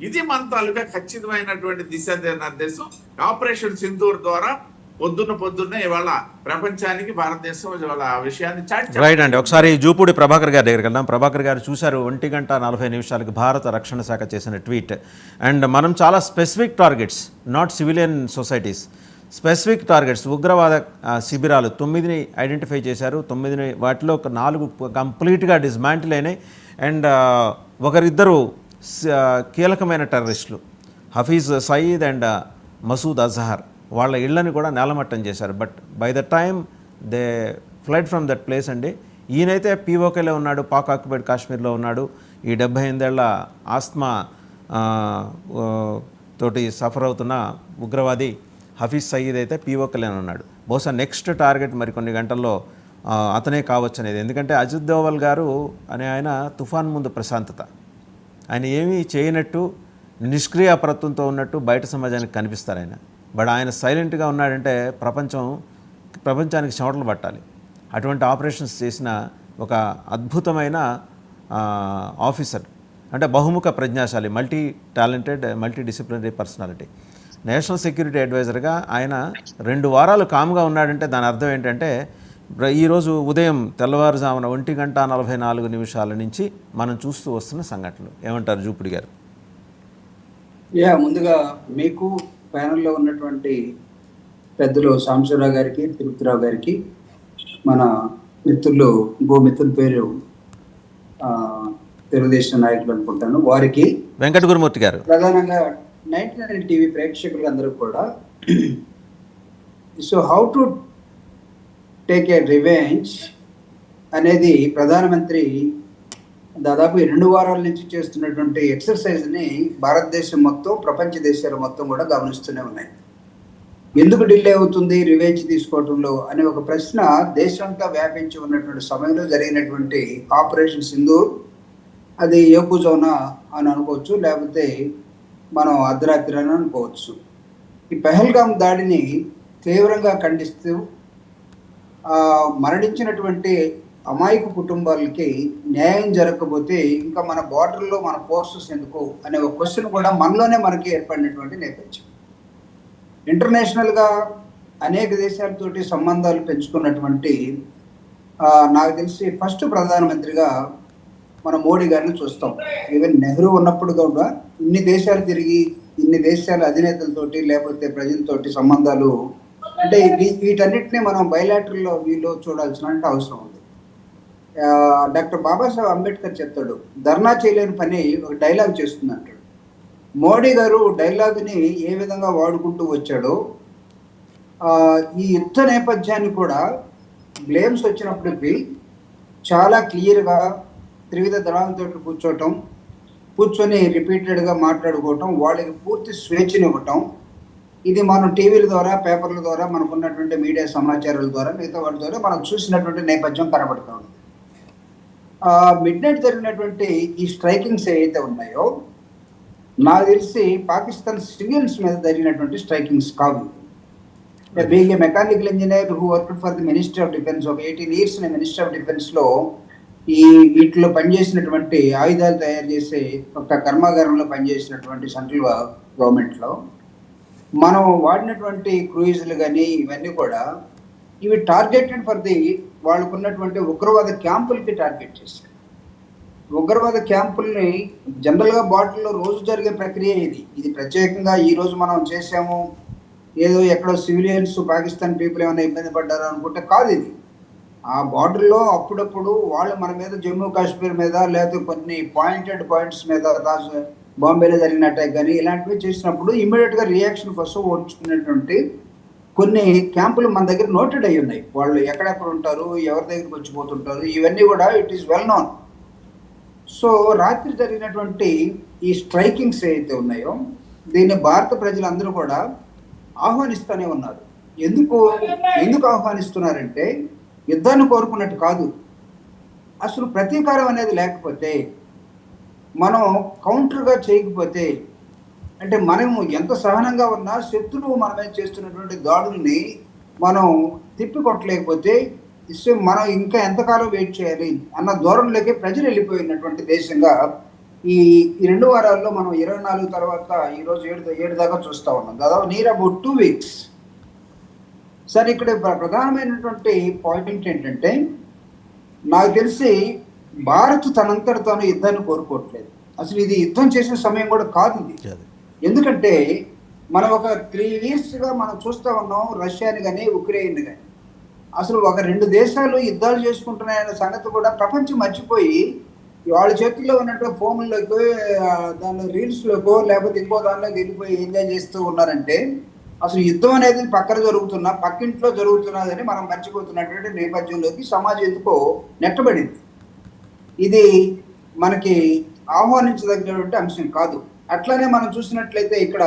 ఇది మన తాలూకా ఖచ్చితమైనటువంటి దిశానిర్దేశం. ఆపరేషన్ సింధూర్ ద్వారా పొద్దున్నే ఇవాళ ప్రపంచానికి భారతదేశం ఇవాళ ఆ విషయాన్ని రైట్ అండి. ఒకసారి జూపూడి ప్రభాకర్ గారి దగ్గరికి వెళ్దాం. ప్రభాకర్ గారు చూశారు 1:40 భారత రక్షణ శాఖ చేసిన ట్వీట్. అండ్ మనం చాలా specific targets, not civilian societies, specific targets, ఉగ్రవాద శిబిరాలు 9ని ఐడెంటిఫై చేశారు. 9 వాటిలో ఒక 4 కంప్లీట్గా డిస్మాంటిల్ అయినాయి. అండ్ ఒకరిద్దరు కీలకమైన టెర్రరిస్టులు హఫీజ్ సయీద్ అండ్ మసూద్ అజహర్, వాళ్ళ ఇళ్లని కూడా నేలమట్టం చేశారు. But by the time they flood from that place అండి. ఈయనైతే పీఓకేలో ఉన్నాడు, పాక్ ఆక్యుపైడ్ కాశ్మీర్లో ఉన్నాడు. ఈ 78 ఏళ్ల ఆస్మా తోటి సఫర్ అవుతున్న ఉగ్రవాది హఫీజ్ సయీద్ అయితే పీఓకేలో ఉన్నాడు. బహుశా నెక్స్ట్ టార్గెట్ మరి కొన్ని గంటల్లో అతనే కావచ్చు అనేది. ఎందుకంటే అజిత్ దోవల్ గారు అనే ఆయన తుఫాన్ ముందు ప్రశాంతత, ఆయన ఏమీ చేయనట్టు నిష్క్రియాప్రత్వంతో ఉన్నట్టు బయట సమాజానికి కనిపిస్తారు ఆయన. బట్ ఆయన సైలెంట్గా ఉన్నాడంటే ప్రపంచానికి చెమటలు పట్టాలి. అటువంటి ఆపరేషన్స్ చేసిన ఒక అద్భుతమైన ఆఫీసర్, అంటే బహుముఖ ప్రజ్ఞాశాలి, multi talented, multi disciplinary personality. National security అడ్వైజర్గా ఆయన 2 వారాలు కామ్గా ఉన్నాడంటే దాని అర్థం ఏంటంటే, ఈరోజు ఉదయం తెల్లవారుజామున 1:44 నుంచి మనం చూస్తూ వస్తున్న సంఘటనలు. ఏమంటారు జూపుడి గారు? ముందుగా మీకు ప్యానెల్లో ఉన్నటువంటి పెద్దలు సాంబశివరావు గారికి, తిరుపతిరావు గారికి, మన మిత్రులు ఇంకో మిత్రుల పేరు తెలుగుదేశం నాయకులు అనుకుంటాను, వారికి, వెంకట గురుమూర్తి గారు, ప్రధానంగా 99 టీవీ ప్రేక్షకులందరూ కూడా so how to take a revenge అనేది ప్రధానమంత్రి దాదాపు 2 వారాల నుంచి చేస్తున్నటువంటి ఎక్సర్సైజ్ని భారతదేశం మొత్తం, ప్రపంచ దేశాలు మొత్తం కూడా గమనిస్తూనే ఉన్నాయి. ఎందుకు డిలే అవుతుంది రివెంజ్ తీసుకోవడంలో అనే ఒక ప్రశ్న దేశంతా వ్యాపించి ఉన్నటువంటి సమయంలో జరిగినటువంటి ఆపరేషన్ సింధూర్, అది ఏకుజోనా అని అనుకోవచ్చు, లేకపోతే మనం అర్ధరాత్రి అని అనుకోవచ్చు. ఈ పెహల్గాం దాడిని తీవ్రంగా ఖండిస్తూ మరణించినటువంటి అమాయక కుటుంబాలకి న్యాయం జరగకపోతే ఇంకా మన బార్డర్లో మన ఫోర్సెస్ ఎందుకు అనే ఒక క్వశ్చన్ కూడా మనలోనే మనకి ఏర్పడినటువంటి నేపథ్యం. ఇంటర్నేషనల్గా అనేక దేశాలతోటి సంబంధాలు పెంచుకున్నటువంటి నాకు తెలిసి ఫస్ట్ ప్రధానమంత్రిగా మన మోడీ గారిని చూస్తాం. ఈవెన్ నెహ్రూ ఉన్నప్పుడు కూడా ఇన్ని దేశాలు తిరిగి ఇన్ని దేశాల అధినేతలతోటి లేకపోతే ప్రజలతోటి సంబంధాలు, అంటే వీటన్నిటిని మనం బయలాటరల్లో వీళ్ళు చూడాల్సిన అవసరం ఉంది. డాక్టర్ బాబాసాహెబ్ అంబేద్కర్ చెప్తాడు, ధర్నా చేయలేని పని ఒక డైలాగ్ చేస్తుంది అంటాడు. మోడీ గారు డైలాగ్ని ఏ విధంగా వాడుకుంటూ వచ్చాడో ఈ యుద్ధ నేపథ్యాన్ని కూడా బ్లేమ్స్ వచ్చినప్పటికీ చాలా క్లియర్గా త్రివిధ దళాలతో కూర్చొని రిపీటెడ్గా మాట్లాడుకోవటం, వాళ్ళకి పూర్తి స్వేచ్ఛనివ్వటం, ఇది మనం టీవీల ద్వారా, పేపర్ల ద్వారా, మనకున్నటువంటి మీడియా సమాచారాల ద్వారా, మిగతా వాటి ద్వారా మనం చూసినటువంటి నేపథ్యం కనబడుతూ ఉంది. మిడ్ నైట్ జరిగినటువంటి ఈ స్ట్రైకింగ్స్ ఏవైతే ఉన్నాయో నాకు తెలిసి పాకిస్తాన్ సివిలియన్స్ మీద జరిగినటువంటి స్ట్రైకింగ్స్ కావు. Being a mechanical engineer who work for the ministry of defence, ఒక 18 years మినిస్ట్రీ ఆఫ్ డిఫెన్స్లో వీటిలో పనిచేసినటువంటి ఆయుధాలు తయారు చేసే ఒక కర్మాగారంలో పనిచేసినటువంటి సెంట్రల్ గవర్నమెంట్లో మనం వాడినటువంటి క్రూయిజులు కానీ ఇవన్నీ కూడా ఇవి టార్గెటెడ్ ఫర్ ది వాళ్ళకున్నటువంటి ఉగ్రవాద క్యాంపులకి టార్గెట్ చేశారు. ఉగ్రవాద క్యాంపుల్ని జనరల్గా బార్డర్లో రోజు జరిగే ప్రక్రియ ఇది ప్రత్యేకంగా ఈరోజు మనం చేసాము, ఏదో ఎక్కడో సివిలియన్స్ పాకిస్తాన్ పీపుల్ ఏమైనా ఇబ్బంది పడ్డారు అనుకుంటే కాదు. ఇది ఆ బార్డర్లో అప్పుడప్పుడు వాళ్ళు మన మీద జమ్మూ కాశ్మీర్ మీద లేకపోతే కొన్ని పాయింట్స్ మీద బాంబేలో జరిగిన అటాక్ కానీ ఇలాంటివి చేసినప్పుడు ఇమ్మీడియట్గా రియాక్షన్ కోసం ఓర్చుకునేటువంటి కొన్ని క్యాంపులు మన దగ్గర నోటెడ్ అయి ఉన్నాయి. వాళ్ళు ఎక్కడెక్కడ ఉంటారు, ఎవరి దగ్గరికి వచ్చిపోతుంటారు, ఇవన్నీ కూడా it is well known. So రాత్రి జరిగినటువంటి ఈ స్ట్రైకింగ్స్ ఏవైతే ఉన్నాయో దీన్ని భారత ప్రజలందరూ కూడా ఆహ్వానిస్తూనే ఉన్నారు. ఎందుకు ఆహ్వానిస్తున్నారంటే యుద్ధాన్ని కోరుకున్నట్టు కాదు. అసలు ప్రతీకారం అనేది లేకపోతే, మనం కౌంటర్గా చేయకపోతే, అంటే మనము ఎంత సహనంగా ఉన్నా శత్రువు మన మీద చేస్తున్నటువంటి దాడుల్ని మనం తిప్పికొట్టలేకపోతే మనం ఇంకా ఎంతకాలం వెయిట్ చేయాలి అన్న ధోరణిలోకి ప్రజలు వెళ్ళిపోయినటువంటి దేశంగా ఈ 2 వారాల్లో మనం 24 తర్వాత ఈరోజు 7 దాకా చూస్తూ ఉన్నాం. దాదాపు నియర్ అబౌట్ 2 weeks. సరే, ఇక్కడ ప్రధానమైనటువంటి పాయింట్ ఏంటంటే నాకు తెలిసి భారత్ తనంతట తాను యుద్ధాన్ని కోరుకోవట్లేదు. అసలు ఇది యుద్ధం చేసే సమయం కూడా కాదు ఇది. ఎందుకంటే మనం ఒక 3 yearsగా మనం చూస్తూ ఉన్నాం రష్యాని కానీ ఉక్రెయిన్ కానీ. అసలు ఒక 2 దేశాలు యుద్ధాలు చేసుకుంటున్నాయన్న సంగతి కూడా ప్రపంచం మర్చిపోయి వాళ్ళ చేతుల్లో ఉన్నట్టు ఫోన్లోకి, దాని రీల్స్లోకో లేకపోతే ఇంకో దానిలోకి వెళ్ళిపోయి ఎంజాయ్ చేస్తూ ఉన్నారంటే అసలు యుద్ధం అనేది పక్కింట్లో జరుగుతున్నదని మనం మర్చిపోతున్నటువంటి నేపథ్యంలోకి సమాజం ఎందుకో నెట్టబడింది. ఇది మనకి ఆహ్వానించదగినటువంటి అంశం కాదు. అట్లానే మనం చూసినట్లయితే ఇక్కడ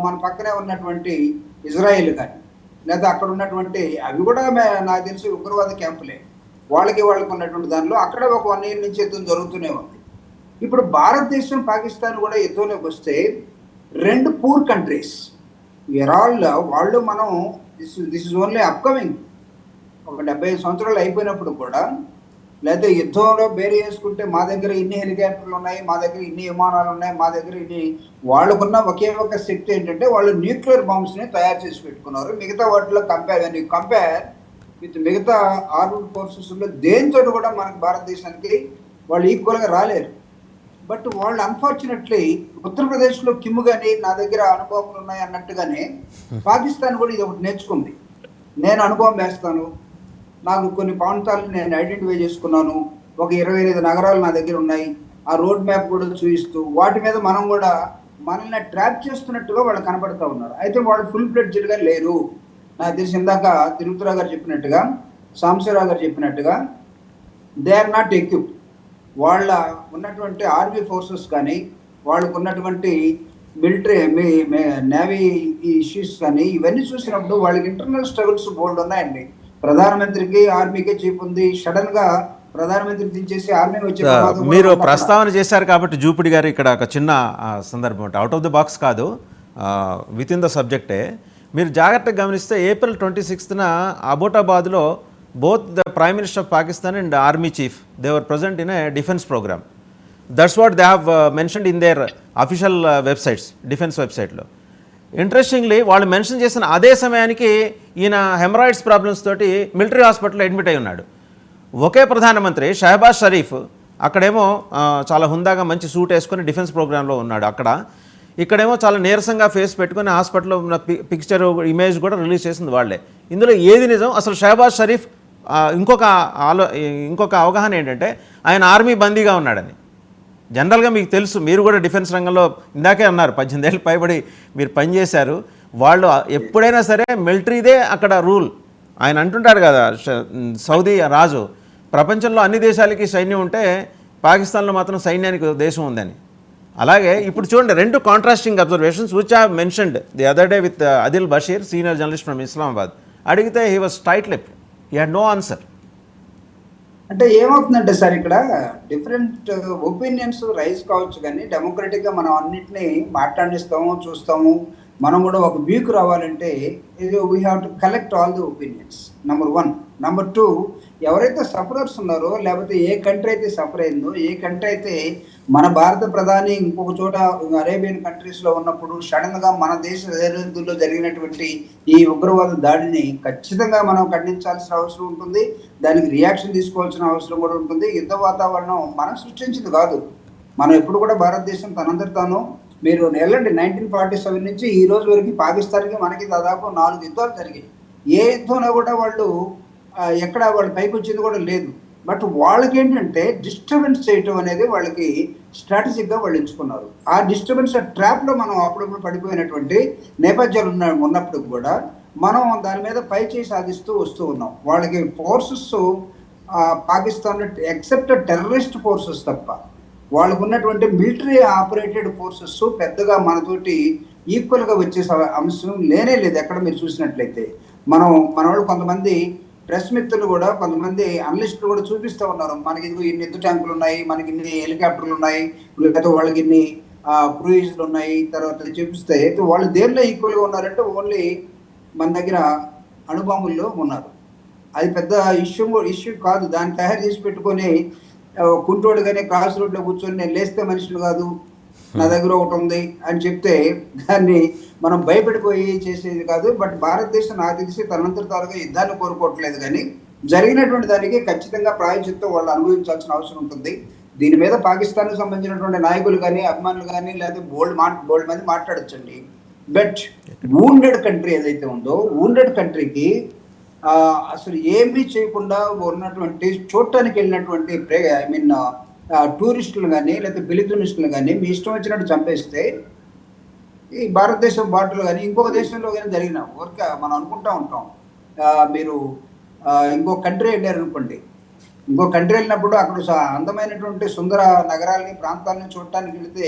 మన పక్కనే ఉన్నటువంటి ఇజ్రాయెల్ కానీ లేదా అక్కడ ఉన్నటువంటి అవి కూడా నాకు తెలిసి ఉగ్రవాద క్యాంపులే. వాళ్ళకి ఉన్నటువంటి దానిలో అక్కడ ఒక 1 year నుంచి యుద్ధం జరుగుతూనే ఉంది. ఇప్పుడు భారతదేశం పాకిస్తాన్ కూడా యుద్ధంలోకి వస్తే 2 పూర్ కంట్రీస్ వాళ్ళు మనం దిస్ ఇస్ ఓన్లీ అప్కమింగ్. ఒక 75 సంవత్సరాలు అయిపోయినప్పుడు కూడా, లేదా యుద్ధంలో వేరే చేసుకుంటే మా దగ్గర ఇన్ని హెలికాప్టర్లు ఉన్నాయి, మా దగ్గర ఇన్ని విమానాలు ఉన్నాయి, మా దగ్గర ఇన్ని, వాళ్ళకున్న ఒకే ఒక శక్తి ఏంటంటే వాళ్ళు న్యూక్లియర్ బాంబ్స్ని తయారు చేసి పెట్టుకున్నారు. మిగతా వాటిలో కంపేర్ విత్ మిగతా ఆర్మ్డ్ ఫోర్సెస్లో దేంతో కూడా మనకు భారతదేశానికి వాళ్ళు ఈక్వల్గా రాలేరు. బట్ వాళ్ళు అన్ఫార్చునేట్లీ ఉత్తరప్రదేశ్లో కిమ్ కానీ నా దగ్గర అనుభవాలు ఉన్నాయి అన్నట్టుగానే పాకిస్తాన్ కూడా ఇది ఒకటి నేర్చుకుంది. నేను అనుభవం వేస్తాను, నాకు కొన్ని ప్రాంతాలను నేను ఐడెంటిఫై చేసుకున్నాను, ఒక 25 నగరాలు నా దగ్గర ఉన్నాయి, ఆ రోడ్ మ్యాప్ కూడా చూపిస్తూ వాటి మీద మనం కూడా మనల్ని ట్రాప్ చేస్తున్నట్టుగా వాళ్ళు కనబడుతూ ఉన్నారు. అయితే వాళ్ళు ఫుల్ ఫ్లెడ్జ్డ్గా లేరు. నాకు తెలిసి ఇందాక తిరుపతిరావు గారు చెప్పినట్టుగా, సాంబశివరావు గారు చెప్పినట్టుగా, దే ఆర్ నాట్ ఎక్విప్డ్. వాళ్ళ ఉన్నటువంటి ఆర్మీ ఫోర్సెస్ కానీ, వాళ్ళకు ఉన్నటువంటి మిలిటరీ నేవీ ఇష్యూస్ కానీ, ఇవన్నీ చూసినప్పుడు వాళ్ళకి ఇంటర్నల్ స్ట్రగుల్స్ బోల్డ్ ఉన్నాయండి. ప్రధానమంత్రికి ఆర్మీకే చీప్ ఉంది. సడన్ గా ప్రధానమంత్రి దించేసి ఆర్మీ వచ్చే ప్రమాదం కూడా మీరు ఉంది అక్కడ. ప్రస్తావన చేశారు కాబట్టి జూపిడి గారు ఇక్కడ ఒక చిన్న సందర్భం అంటే అవుట్ ఆఫ్ ద బాక్స్ కాదు, విత్ ఇన్ ద సబ్జెక్టే. మీరు జాగ్రత్తగా గమనిస్తే April 26న అబోటాబాద్లో both the prime minister of Pakistan and army chief they were present in a defence programme. That's what they have mentioned in their official websites, defence వెబ్సైట్లో. Interestingly వాళ్ళు mention చేసిన అదే సమయానికి ఈయన హెమరాయిడ్స్ ప్రాబ్లమ్స్ తోటి మిలిటరీ హాస్పిటల్లో అడ్మిట్ అయి ఉన్నాడు. ఒకే ప్రధానమంత్రి షహబాజ్ షరీఫ్ అక్కడేమో చాలా హుందాగా మంచి సూట్ వేసుకొని డిఫెన్స్ ప్రోగ్రాంలో ఉన్నాడు అక్కడ. ఇక్కడేమో చాలా నీరసంగా ఫేస్ పెట్టుకొని హాస్పిటల్లో ఉన్న పిక్చర్ ఇమేజ్ కూడా రిలీజ్ చేసింది వాళ్ళే. ఇందులో ఏది నిజం? అసలు షహబాజ్ షరీఫ్ ఇంకొక అవగాహన ఏంటంటే ఆయన ఆర్మీ బందీగా ఉన్నాడని. జనరల్గా మీకు తెలుసు, మీరు కూడా డిఫెన్స్ రంగంలో ఇందాకే అన్నారు 18 ఏళ్ళు పైబడి మీరు పనిచేశారు. వాళ్ళు ఎప్పుడైనా సరే మిలిటరీదే అక్కడ రూల్. ఆయన అంటుంటాడు కదా సౌదీ రాజు, ప్రపంచంలో అన్ని దేశాలకి సైన్యం ఉంటే పాకిస్తాన్లో మాత్రం సైన్యానికి దేశం ఉందని. అలాగే ఇప్పుడు చూడండి, రెండు contrasting observations which I mentioned the other day with Adil Bashir, senior journalist from Islamabad. అడిగితే he was tight lipped, he had no answer. అంటే ఏమవుతుందంటే సార్, ఇక్కడ డిఫరెంట్ ఒపీనియన్స్ రైజ్ కావచ్చు, కానీ డెమోక్రటిక్గా మనం అన్నింటినీ మాట్లాడిస్తాము, చూస్తాము. మనం కూడా ఒక వ్యూకి రావాలంటే we have to collect all the opinions, number 1. Number 2, ఎవరైతే సఫరర్స్ ఉన్నారో, లేకపోతే ఏ కంట్రీ అయితే సఫర్ అయిందో, ఏ కంట్రీ అయితే మన భారత ప్రధాని ఇంకొక చోట అరేబియన్ కంట్రీస్లో ఉన్నప్పుడు సడన్గా మన దేశ సరిహద్దుల్లో జరిగినటువంటి ఈ ఉగ్రవాద దాడిని ఖచ్చితంగా మనం ఖండించాల్సిన అవసరం ఉంటుంది. దానికి రియాక్షన్ తీసుకోవాల్సిన అవసరం కూడా ఉంటుంది. యుద్ధ వాతావరణం మనం సృష్టించింది కాదు. మనం ఎప్పుడు కూడా భారతదేశం తనందరి తాను, మీరు వెళ్ళండి 1947 నుంచి ఈ రోజు వరకు పాకిస్తాన్కి మనకి దాదాపు 4 యుద్ధాలు జరిగాయి. ఏ యుద్ధంలో కూడా వాళ్ళు ఎక్కడ వాళ్ళు పైకి వచ్చింది కూడా లేదు. బట్ వాళ్ళకి ఏంటంటే డిస్టర్బెన్స్ చేయటం అనేది వాళ్ళకి స్ట్రాటజిక్గా వాళ్ళు ఎంచుకున్నారు. ఆ డిస్టర్బెన్స్ ట్రాప్లో మనం అప్పుడప్పుడు పడిపోయినటువంటి నేపథ్యాలు ఉన్నప్పుడు కూడా మనం దాని మీద పై చేయి సాధిస్తూ వస్తూ ఉన్నాం. వాళ్ళకి forces Pakistan except terrorist forces తప్ప వాళ్ళకు ఉన్నటువంటి మిలిటరీ ఆపరేటెడ్ ఫోర్సెస్ పెద్దగా మనతోటి ఈక్వల్గా వచ్చే అంశం లేనే లేదు. ఎక్కడ మీరు చూసినట్లయితే మన వాళ్ళు కొంతమంది ప్రెస్ మిత్రులు కూడా, కొంతమంది అనలిస్టులు కూడా చూపిస్తూ ఉన్నారు, మనకి ఇన్ని యుద్ధ ట్యాంకులు ఉన్నాయి, మనకి ఇన్ని హెలికాప్టర్లు ఉన్నాయి, లేకపోతే వాళ్ళకి ఇన్ని క్రూయిజ్లు ఉన్నాయి. తర్వాత చూపిస్తే వాళ్ళు దేనిలో ఈక్వల్గా ఉన్నారంటే ఓన్లీ మన దగ్గర అణుబాంబుల్లో ఉన్నారు. అది పెద్ద ఇష్యూ కాదు. దాన్ని తయారు చేసి పెట్టుకొని కుంటోడు కానీ క్రాస్ రోడ్లో కూర్చొని నేను లేస్తే మనుషులు కాదు, నా దగ్గర ఒకటి ఉంది అని చెప్తే దాన్ని మనం భయపడిపోయి చేసేది కాదు. బట్ భారతదేశం నాకు తెలిసి తనంతర తారుగా యుద్ధాన్ని కోరుకోవట్లేదు, కానీ జరిగినటువంటి దానికి ఖచ్చితంగా ప్రాయశ్చిత్తం వాళ్ళు అనుభవించాల్సిన అవసరం ఉంటుంది. దీని మీద పాకిస్తాన్కి సంబంధించినటువంటి నాయకులు కానీ, అభిమానులు కానీ, లేకపోతే బోల్డ్ మంది మాట్లాడచ్చండి. బట్ వూండెడ్ కంట్రీ ఏదైతే ఉందో, వూండెడ్ కంట్రీకి అసలు ఏమీ చేయకుండా ఉన్నటువంటి చూడటానికి వెళ్ళినటువంటి టూరిస్టులు కానీ, లేకపోతే పిలిగ్రిమిస్టులు కానీ మీ ఇష్టం వచ్చినట్టు చంపేస్తే ఈ భారతదేశం బాటలు కానీ ఇంకొక దేశంలో కానీ జరిగిన ఊరికే మనం అనుకుంటూ ఉంటాం. మీరు ఇంకో కంట్రీ వెళ్ళారు అనుకోండి, ఇంకో కంట్రీ వెళ్ళినప్పుడు అక్కడ అందమైనటువంటి సుందర నగరాలని, ప్రాంతాలని చూడటానికి వెళితే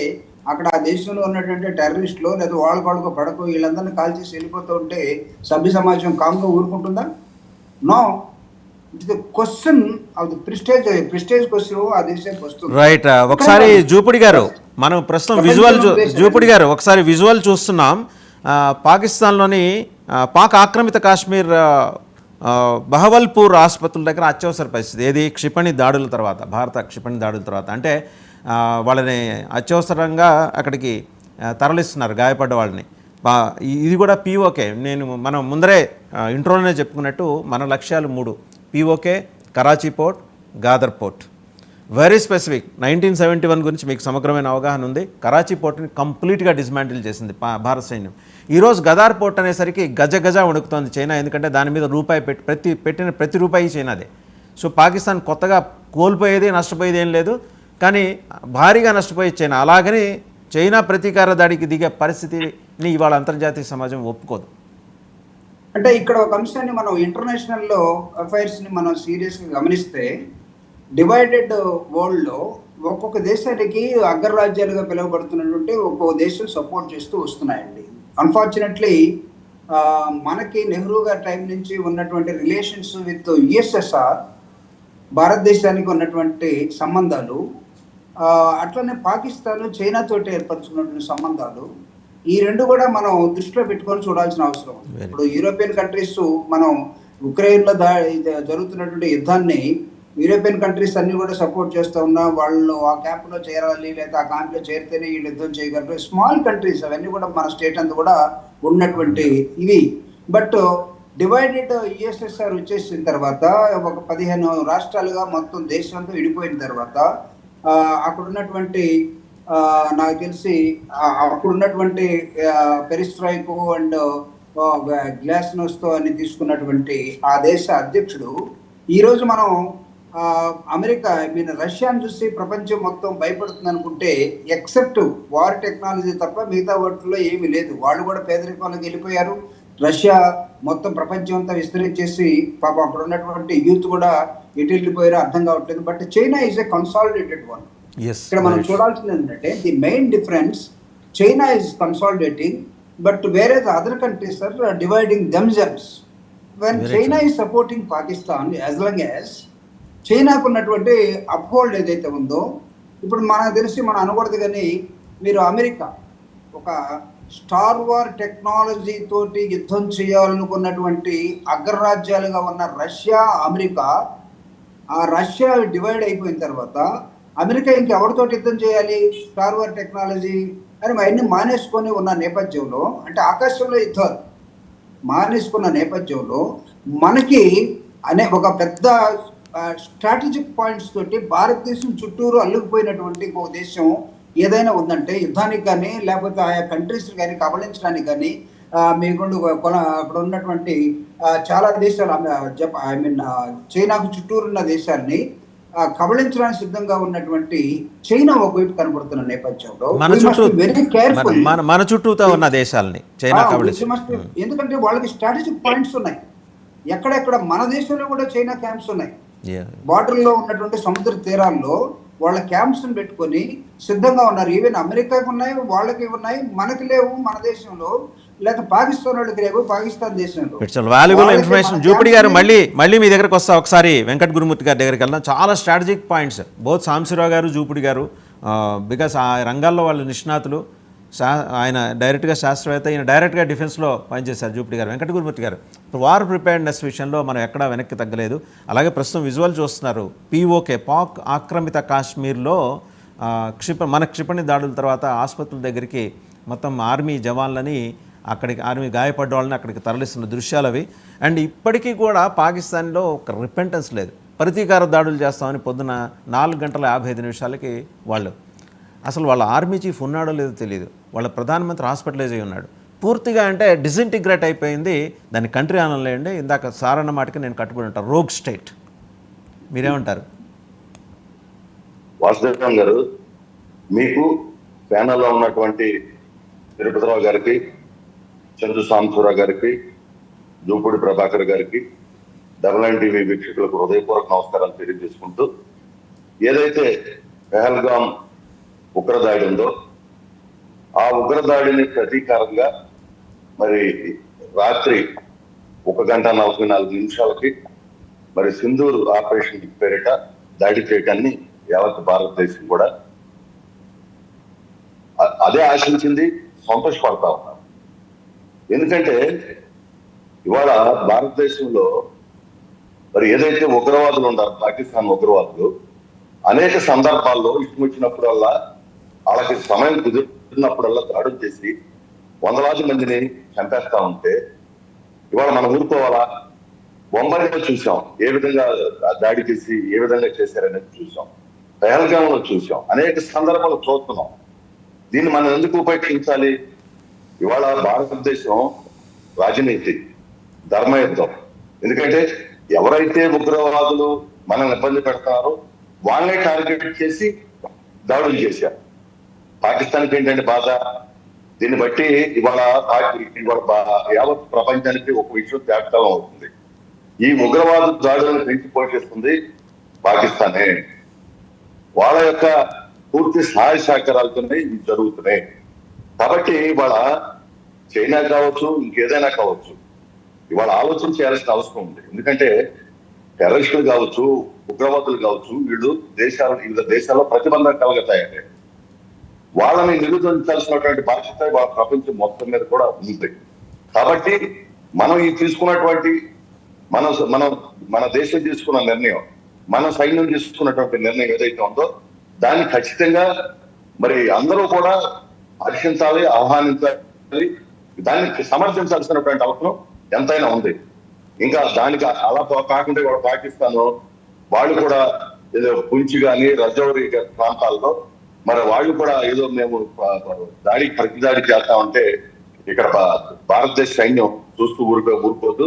అక్కడ ఆ దేశంలో ఉన్నటువంటి టెర్రరిస్టులు లేదా వాళ్ళకు పడకు వీళ్ళందరినీ కాల్ చేసి వెళ్ళిపోతూ ఉంటే సభ్య సమాజం కామ్గా ఊరుకుంటుందా? No. It the question of the prestige question ఆ దేశానికి వస్తుంది. రైట్. ఒకసారి జూపిడి గారు, మనం ప్రస్తుతం జూపిడి గారు ఒకసారి విజువల్ చూస్తున్నాం. పాకిస్తాన్లోని పాక్ ఆక్రమిత కాశ్మీర్ బహవల్పూర్ ఆసుపత్రుల దగ్గర అత్యవసర పరిస్థితి. ఏది క్షిపణి దాడుల తర్వాత, భారత క్షిపణి దాడుల తర్వాత అంటే వాళ్ళని అత్యవసరంగా అక్కడికి తరలిస్తున్నారు గాయపడ్డ వాళ్ళని. ఇది కూడా పీఓకే. మనం ముందరే ఇంట్రోలోనే చెప్పుకున్నట్టు మన లక్ష్యాలు 3: PoK, Karachi port, Gwadar port. Very specific. 1971 గురించి మీకు సమగ్రమైన అవగాహన ఉంది. కరాచీ పోర్ట్ని కంప్లీట్గా డిస్మాంటిల్ చేసింది భారత సైన్యం. ఈరోజు గదార్ పోర్ట్ అనేసరికి గజ వణుకుతోంది చైనా, ఎందుకంటే దాని మీద రూపాయి పెట్టిన ప్రతి రూపాయి చైనాదే. సో పాకిస్తాన్ కొత్తగా కోల్పోయేది, నష్టపోయేది ఏం లేదు, కానీ భారీగా నష్టపోయేది చైనా. అలాగని చైనా ప్రతీకార దాడికి దిగే పరిస్థితిని ఇవాళ అంతర్జాతీయ సమాజం ఒప్పుకోదు. అంటే ఇక్కడ ఒక అంశాన్ని మనం ఇంటర్నేషనల్ అఫైర్స్ని మనం సీరియస్గా గమనిస్తే, డివైడెడ్ వరల్డ్లో ఒక్కొక్క దేశానికి అగ్రరాజ్యాలుగా పిలువబడుతున్నటువంటి ఒక్కొక్క దేశం సపోర్ట్ చేస్తూ వస్తున్నాయండి. అన్ఫార్చునేట్లీ మనకి నెహ్రూ గారి టైం నుంచి ఉన్నటువంటి రిలేషన్స్ విత్ యుఎస్ఎస్ఆర్, భారతదేశానికి ఉన్నటువంటి సంబంధాలు, అట్లనే పాకిస్తాన్ చైనాతో ఏర్పరచుకున్నటువంటి సంబంధాలు, ఈ రెండు కూడా మనం దృష్టిలో పెట్టుకొని చూడాల్సిన అవసరం ఉంది. ఇప్పుడు యూరోపియన్ కంట్రీస్, మనం ఉక్రెయిన్లో జరుగుతున్నటువంటి యుద్ధాన్ని యూరోపియన్ కంట్రీస్ అన్ని కూడా సపోర్ట్ చేస్తూ ఉన్నా, వాళ్ళు ఆ క్యాంప్లో చేరాలి లేదా ఆ క్యాంప్లో చేరితేనే ఈ యుద్ధం చేయగలరు. స్మాల్ కంట్రీస్ అవన్నీ కూడా మన స్టేట్ అంతా కూడా ఉన్నటువంటి ఇవి. బట్ డివైడెడ్ యుఎస్ఎస్ఆర్ వచ్చేసిన తర్వాత ఒక 15 రాష్ట్రాలుగా మొత్తం దేశం అంతా విడిపోయిన తర్వాత అక్కడ ఉన్నటువంటి నాకు తెలిసి అప్పుడున్నటువంటి పెరిస్ట్రాయికో అండ్ గ్లాస్నోస్తో అని తీసుకున్నటువంటి ఆ దేశ అధ్యక్షుడు, ఈరోజు మనం అమెరికా రష్యాను చూసి ప్రపంచం మొత్తం భయపడుతుంది అనుకుంటే, ఎక్సెప్ట్ వార్ టెక్నాలజీ తప్ప మిగతా వాటిలో ఏమీ లేదు. వాళ్ళు కూడా పేదరికంలోకి వెళ్ళిపోయారు. రష్యా మొత్తం ప్రపంచం అంతా విస్తరించేసి పాప అక్కడ ఉన్నటువంటి యూత్ కూడా ఎటు వెళ్ళిపోయారో అర్థం కావట్లేదు. But China is a consolidated one. ఇక్కడ మనం చూడాల్సింది ఏంటంటే, the main difference, China is consolidating but వేరే other countries are dividing themselves. When China is supporting Pakistan, as long as చైనాకు ఉన్నటువంటి అప్హోల్డ్ ఏదైతే ఉందో, ఇప్పుడు మనకు తెలిసి మనం అనకూడదు కానీ, మీరు అమెరికా ఒక స్టార్ వార్ టెక్నాలజీ తోటి యుద్ధం చేయాలనుకున్నటువంటి అగ్రరాజ్యాలుగా ఉన్న రష్యా, అమెరికా, ఆ రష్యా డివైడ్ అయిపోయిన తర్వాత అమెరికా ఇంకెవరితోటి యుద్ధం చేయాలి స్టార్ వార్ టెక్నాలజీ అని అవన్నీ మానేసుకొని ఉన్న నేపథ్యంలో, అంటే ఆకాశంలో యుద్ధాలు మానేసుకున్న నేపథ్యంలో మనకి ఒక పెద్ద స్ట్రాటజిక్ పాయింట్స్ తోటి భారతదేశం చుట్టూరు అల్లుకుపోయినటువంటి ఒక దేశం ఏదైనా ఉందంటే, యుద్ధానికి కానీ లేకపోతే ఆయా కంట్రీస్ కానీ కబళించడానికి కానీ, మీకుండు అక్కడ ఉన్నటువంటి చాలా దేశాలు, చైనాకు చుట్టూరు ఉన్న దేశాలని కబళించడానికి సిద్ధంగా ఉన్నటువంటి చైనా ఒకవైపు కనబడుతున్న నేపథ్యంలో వెరీ కేర్ఫుల్ మన చుట్టూతో ఉన్న దేశాలని చైనా ఎందుకంటే వాళ్ళకి స్ట్రాటజిక్ పాయింట్స్ ఉన్నాయి. ఎక్కడెక్కడ మన దేశంలో కూడా చైనా క్యాంప్స్ ఉన్నాయి. బార్డర్లో ఉన్నటువంటి సముద్ర తీరాల్లో వాళ్ళ క్యాంప్స్ పెట్టుకొని సిద్ధంగా ఉన్నారు. ఈవెన్ అమెరికాకి ఉన్నాయి, వాళ్ళకి ఉన్నాయి, మనకి లేవు మన దేశంలో, లేదా పాకిస్తాన్ వాళ్ళకి లేవు పాకిస్తాన్ దేశంలో. It's valuable information. జూపిడి గారు మళ్ళీ మీ దగ్గరకు వస్తా, ఒకసారి వెంకట గురుమూర్తి గారి దగ్గరికి వెళ్దాం. చాలా స్ట్రాటజిక్ పాయింట్స్ బోత్ సాంబశివరావు గారు, జూపిడి గారు, బికాస్ ఆ రంగాల్లో వాళ్ళు నిష్ణాతులు. ఆయన డైరెక్ట్గా శాస్త్రవేత్త, ఈయన డైరెక్ట్గా డిఫెన్స్లో పనిచేశారు జూపిడి గారు. వెంకట గురుమూర్తి గారు, వార్ ప్రిపేర్డ్నెస్ విషయంలో మనం ఎక్కడా వెనక్కి తగ్గలేదు. అలాగే ప్రస్తుతం విజువల్ చూస్తున్నారు, POK పాక్ ఆక్రమిత కాశ్మీర్లో మన క్షిపణి దాడుల తర్వాత ఆసుపత్రుల దగ్గరికి మొత్తం ఆర్మీ జవాన్లని, అక్కడికి ఆర్మీ గాయపడ్డ వాళ్ళని అక్కడికి తరలిస్తున్న దృశ్యాలు అవి. అండ్ ఇప్పటికీ కూడా పాకిస్తాన్లో ఒక రిపెంటెన్స్ లేదు. ప్రతీకార దాడులు చేస్తామని పొద్దున 4:55 వాళ్ళు అసలు వాళ్ళ ఆర్మీ చీఫ్ ఉన్నాడో లేదో తెలియదు. వాళ్ళ ప్రధానమంత్రి హాస్పిటలైజ్ అయి ఉన్నాడు. పూర్తిగా అంటే డిసింటిగ్రేట్ అయిపోయింది. దాని కంట్రీ అనలేండి, ఇందాక సారన్న మాటకి నేను కట్టుబడి ఉంటాను, రోగ్ స్టేట్. మీరేమంటారు? వాసుదేవ్ గారు, మీకు ప్యానల్లో ఉన్నటువంటి తిరుపతిరావు గారికి, చంద్ర సాంబశివరావు గారికి, జూపూడి ప్రభాకర్ గారికి, డబల్ టీవీ వీక్షకులకు హృదయపూర్వక నమస్కారాలు తెలియజేసుకుంటూ, ఏదైతే పెహల్గాం ఉగ్రదాడి ఉందో ఆ ఉగ్రదాడిని ప్రతీకారంగా మరి రాత్రి 1:44 మరి సింధూర్ ఆపరేషన్ పేరిట దాడి చేయటాన్ని యావత్ భారతదేశం కూడా అదే ఆశించింది, సంతోషపడతా ఉన్నారు. ఎందుకంటే ఇవాళ భారతదేశంలో మరి ఏదైతే ఉగ్రవాదులు ఉన్నారు, పాకిస్తాన్ ఉగ్రవాదులు అనేక సందర్భాల్లో ఇష్టం వచ్చినప్పుడల్లా, వాళ్ళకి సమయం కుదిరినప్పుడల్లా దాడులు చేసి వందలాది మందిని చంపేస్తా ఉంటే, ఇవాళ మనం ఊరుకోవాలా? బొంబాయిలో చూసాం ఏ విధంగా దాడి చేసి ఏ విధంగా చేశారనేది చూసాం, పెహల్గాంలో చూసాం, అనేక సందర్భాలు చూస్తున్నాం. దీన్ని మనం ఎందుకు ఉపయోగించాలి? ఇవాళ భారతదేశం రాజనీతి, ధర్మయుద్ధం. ఎందుకంటే ఎవరైతే ఉగ్రవాదులు మనల్ని ఇబ్బంది పెడతారో వాళ్ళే టార్గెట్ చేసి దాడులు చేశారు. పాకిస్తాన్కి ఏంటంటే బాధ, దీన్ని బట్టి ఇవాళ యావత్ ప్రపంచానికి ఒక విషయం తేటతలం అవుతుంది. ఈ ఉగ్రవాద దాడులను పెంచి పోషిస్తుంది పాకిస్తానే. వాళ్ళ యొక్క పూర్తి సహాయ సహకారాలతోనే ఇవి జరుగుతున్నాయి. కాబట్టి ఇవాళ చైనా కావచ్చు, ఇంకేదైనా కావచ్చు, ఇవాళ ఆలోచన చేయాల్సిన అవసరం ఉంది. ఎందుకంటే టెర్రరిస్టులు కావచ్చు, ఉగ్రవాదులు కావచ్చు, వీళ్ళు వివిధ దేశాల్లో ప్రతిబంధన కలగతాయండి. వాళ్ళని నిరోధించాల్సినటువంటి బాధ్యత వాళ్ళ ప్రపంచం మొత్తం మీద కూడా ఉంది. కాబట్టి మనం ఈ తీసుకున్నటువంటి మన దేశం తీసుకున్న నిర్ణయం, మన సైన్యం తీసుకున్నటువంటి నిర్ణయం ఏదైతే ఉందో దాన్ని ఖచ్చితంగా మరి అందరూ కూడా హర్షించాలి, ఆహ్వానించాలి, దాన్ని సమర్థించాల్సినటువంటి అవసరం ఎంతైనా ఉంది. ఇంకా దానికి అలా కాకుండా కూడా పాకిస్తాన్ వాళ్ళు కూడా ఏదో పుంచి కానీ రజౌరి ప్రాంతాల్లో మరి వాళ్ళు కూడా ఏదో మేము ప్రతిదాడి చేస్తామంటే ఇక్కడ భారతదేశ సైన్యం చూస్తూ ఊరుకోదు.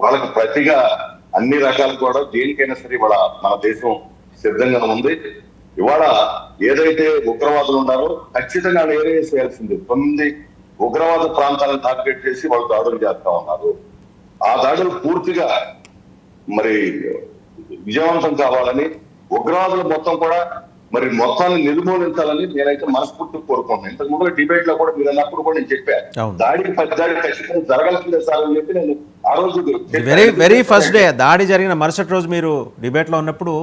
వాళ్ళకి ప్రతిగా అన్ని రకాలు కూడా దేనికైనా సరే ఇవాళ మన దేశం సిద్ధంగా ఉంది. ఇవాళ ఏదైతే ఉగ్రవాదులు ఉన్నారో ఖచ్చితంగా ఏరియా చేయాల్సింది. 9 ఉగ్రవాద ప్రాంతాలను టార్గెట్ చేసి వాళ్ళు దాడులు చేస్తా ఉన్నారు. ఆ దాడులు పూర్తిగా మరి విజయవంతం కావాలని, ఉగ్రవాదులు మొత్తం కూడా మరి మొత్తాన్ని నిర్మూలించాలని నేనైతే మనస్ఫూర్తిగా కోరుకుంటున్నాను. ఇంతకు ముందు డిబేట్ లో కూడా మీరు అన్నప్పుడు కూడా నేను చెప్పాను, దాడికి పెద్దాడి ఖచ్చితంగా జరగాల్సిందే సార్ అని చెప్పి నేను ఆ రోజు వెరీ ఫస్ట్ డే దాడి జరిగిన మరుసటి రోజు మీరు డిబేట్లో ఉన్నప్పుడు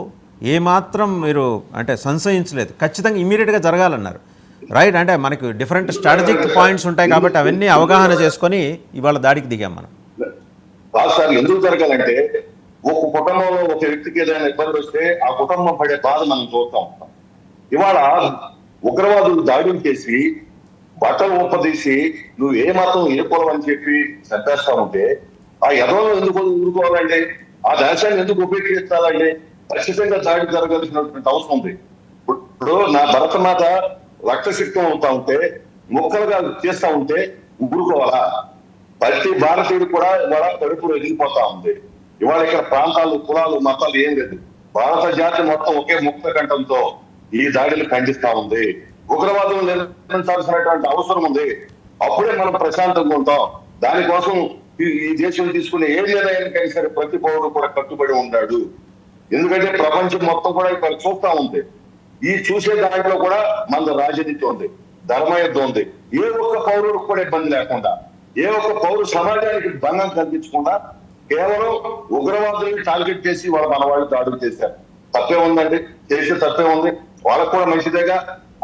ఏమాత్రం మీరు అంటే సంశయించలేదు, ఖచ్చితంగా ఇమీడియట్గా జరగాలన్నారు. రైట్, అంటే మనకు డిఫరెంట్ స్ట్రాటజిక్ పాయింట్స్ ఉంటాయి కాబట్టి అవన్నీ అవగాహన చేసుకొని ఇవాళ దాడికి దిగాం మనం. కాదు సార్, ఎందుకు జరగాలంటే ఒక కుటుంబంలో ఒక వ్యక్తికి ఏదైనా ఇబ్బంది వస్తే ఆ కుటుంబం పడే బాధ మనం చూస్తూ ఉంటాం. ఇవాళ ఉగ్రవాదులు దాడులు చేసి బట్టలు ఒప్పదీసి నువ్వు ఏ మాత్రం ఏ కులం అని చెప్పి చంపేస్తా ఉంటే ఆ ఎదవలో ఎందుకు ఊరుకోవాలండి? ఆ దేశాన్ని ఎందుకు ఉపేక్షిస్తారండి? ఖచ్చితంగా దాడి జరగాల్సినటువంటి అవసరం ఉంది. ఇప్పుడు నా భరతమాత రక్తసిక్తం అవుతా ఉంటే, ముక్కలుగా చేస్తా ఉంటే ఊరుకోవాలా? ప్రతి భారతీయుడు కూడా ఇవాళ కడుపులో ఎదిగిపోతా ఉంది. ఇవాళ ఇక్కడ ప్రాంతాలు, కులాలు, మతాలు ఏం లేదు. భారత జాతి మొత్తం ఒకే ముక్త కంఠంతో ఈ దాడిని ఖండిస్తా ఉంది. ఉగ్రవాదం నిర్మించాల్సినటువంటి అవసరం ఉంది. అప్పుడే మనం ప్రశాంతంగా ఉంటాం. దానికోసం ఈ దేశం తీసుకునే ఏ నిర్ణయానికైనా సరే ప్రతి పౌరుడు కూడా కట్టుబడి ఉన్నాడు. ఎందుకంటే ప్రపంచం మొత్తం కూడా ఇక్కడ చూస్తా ఉంది. ఈ చూసే దాంట్లో కూడా మన రాజనీతి ఉంది, ధర్మయుద్ధం ఉంది. ఏ ఒక్క పౌరుడు కూడా ఇబ్బంది లేకుండా, ఏ ఒక్క పౌరు సమాజానికి భంగం కల్పించకుండా కేవలం ఉగ్రవాదులను టార్గెట్ చేసి మన వాళ్ళు దాడులు చేశారు. తప్పే ఉందండి, చేసే తప్పే ఉంది. వాళ్ళకు కూడా మంచిదేగా,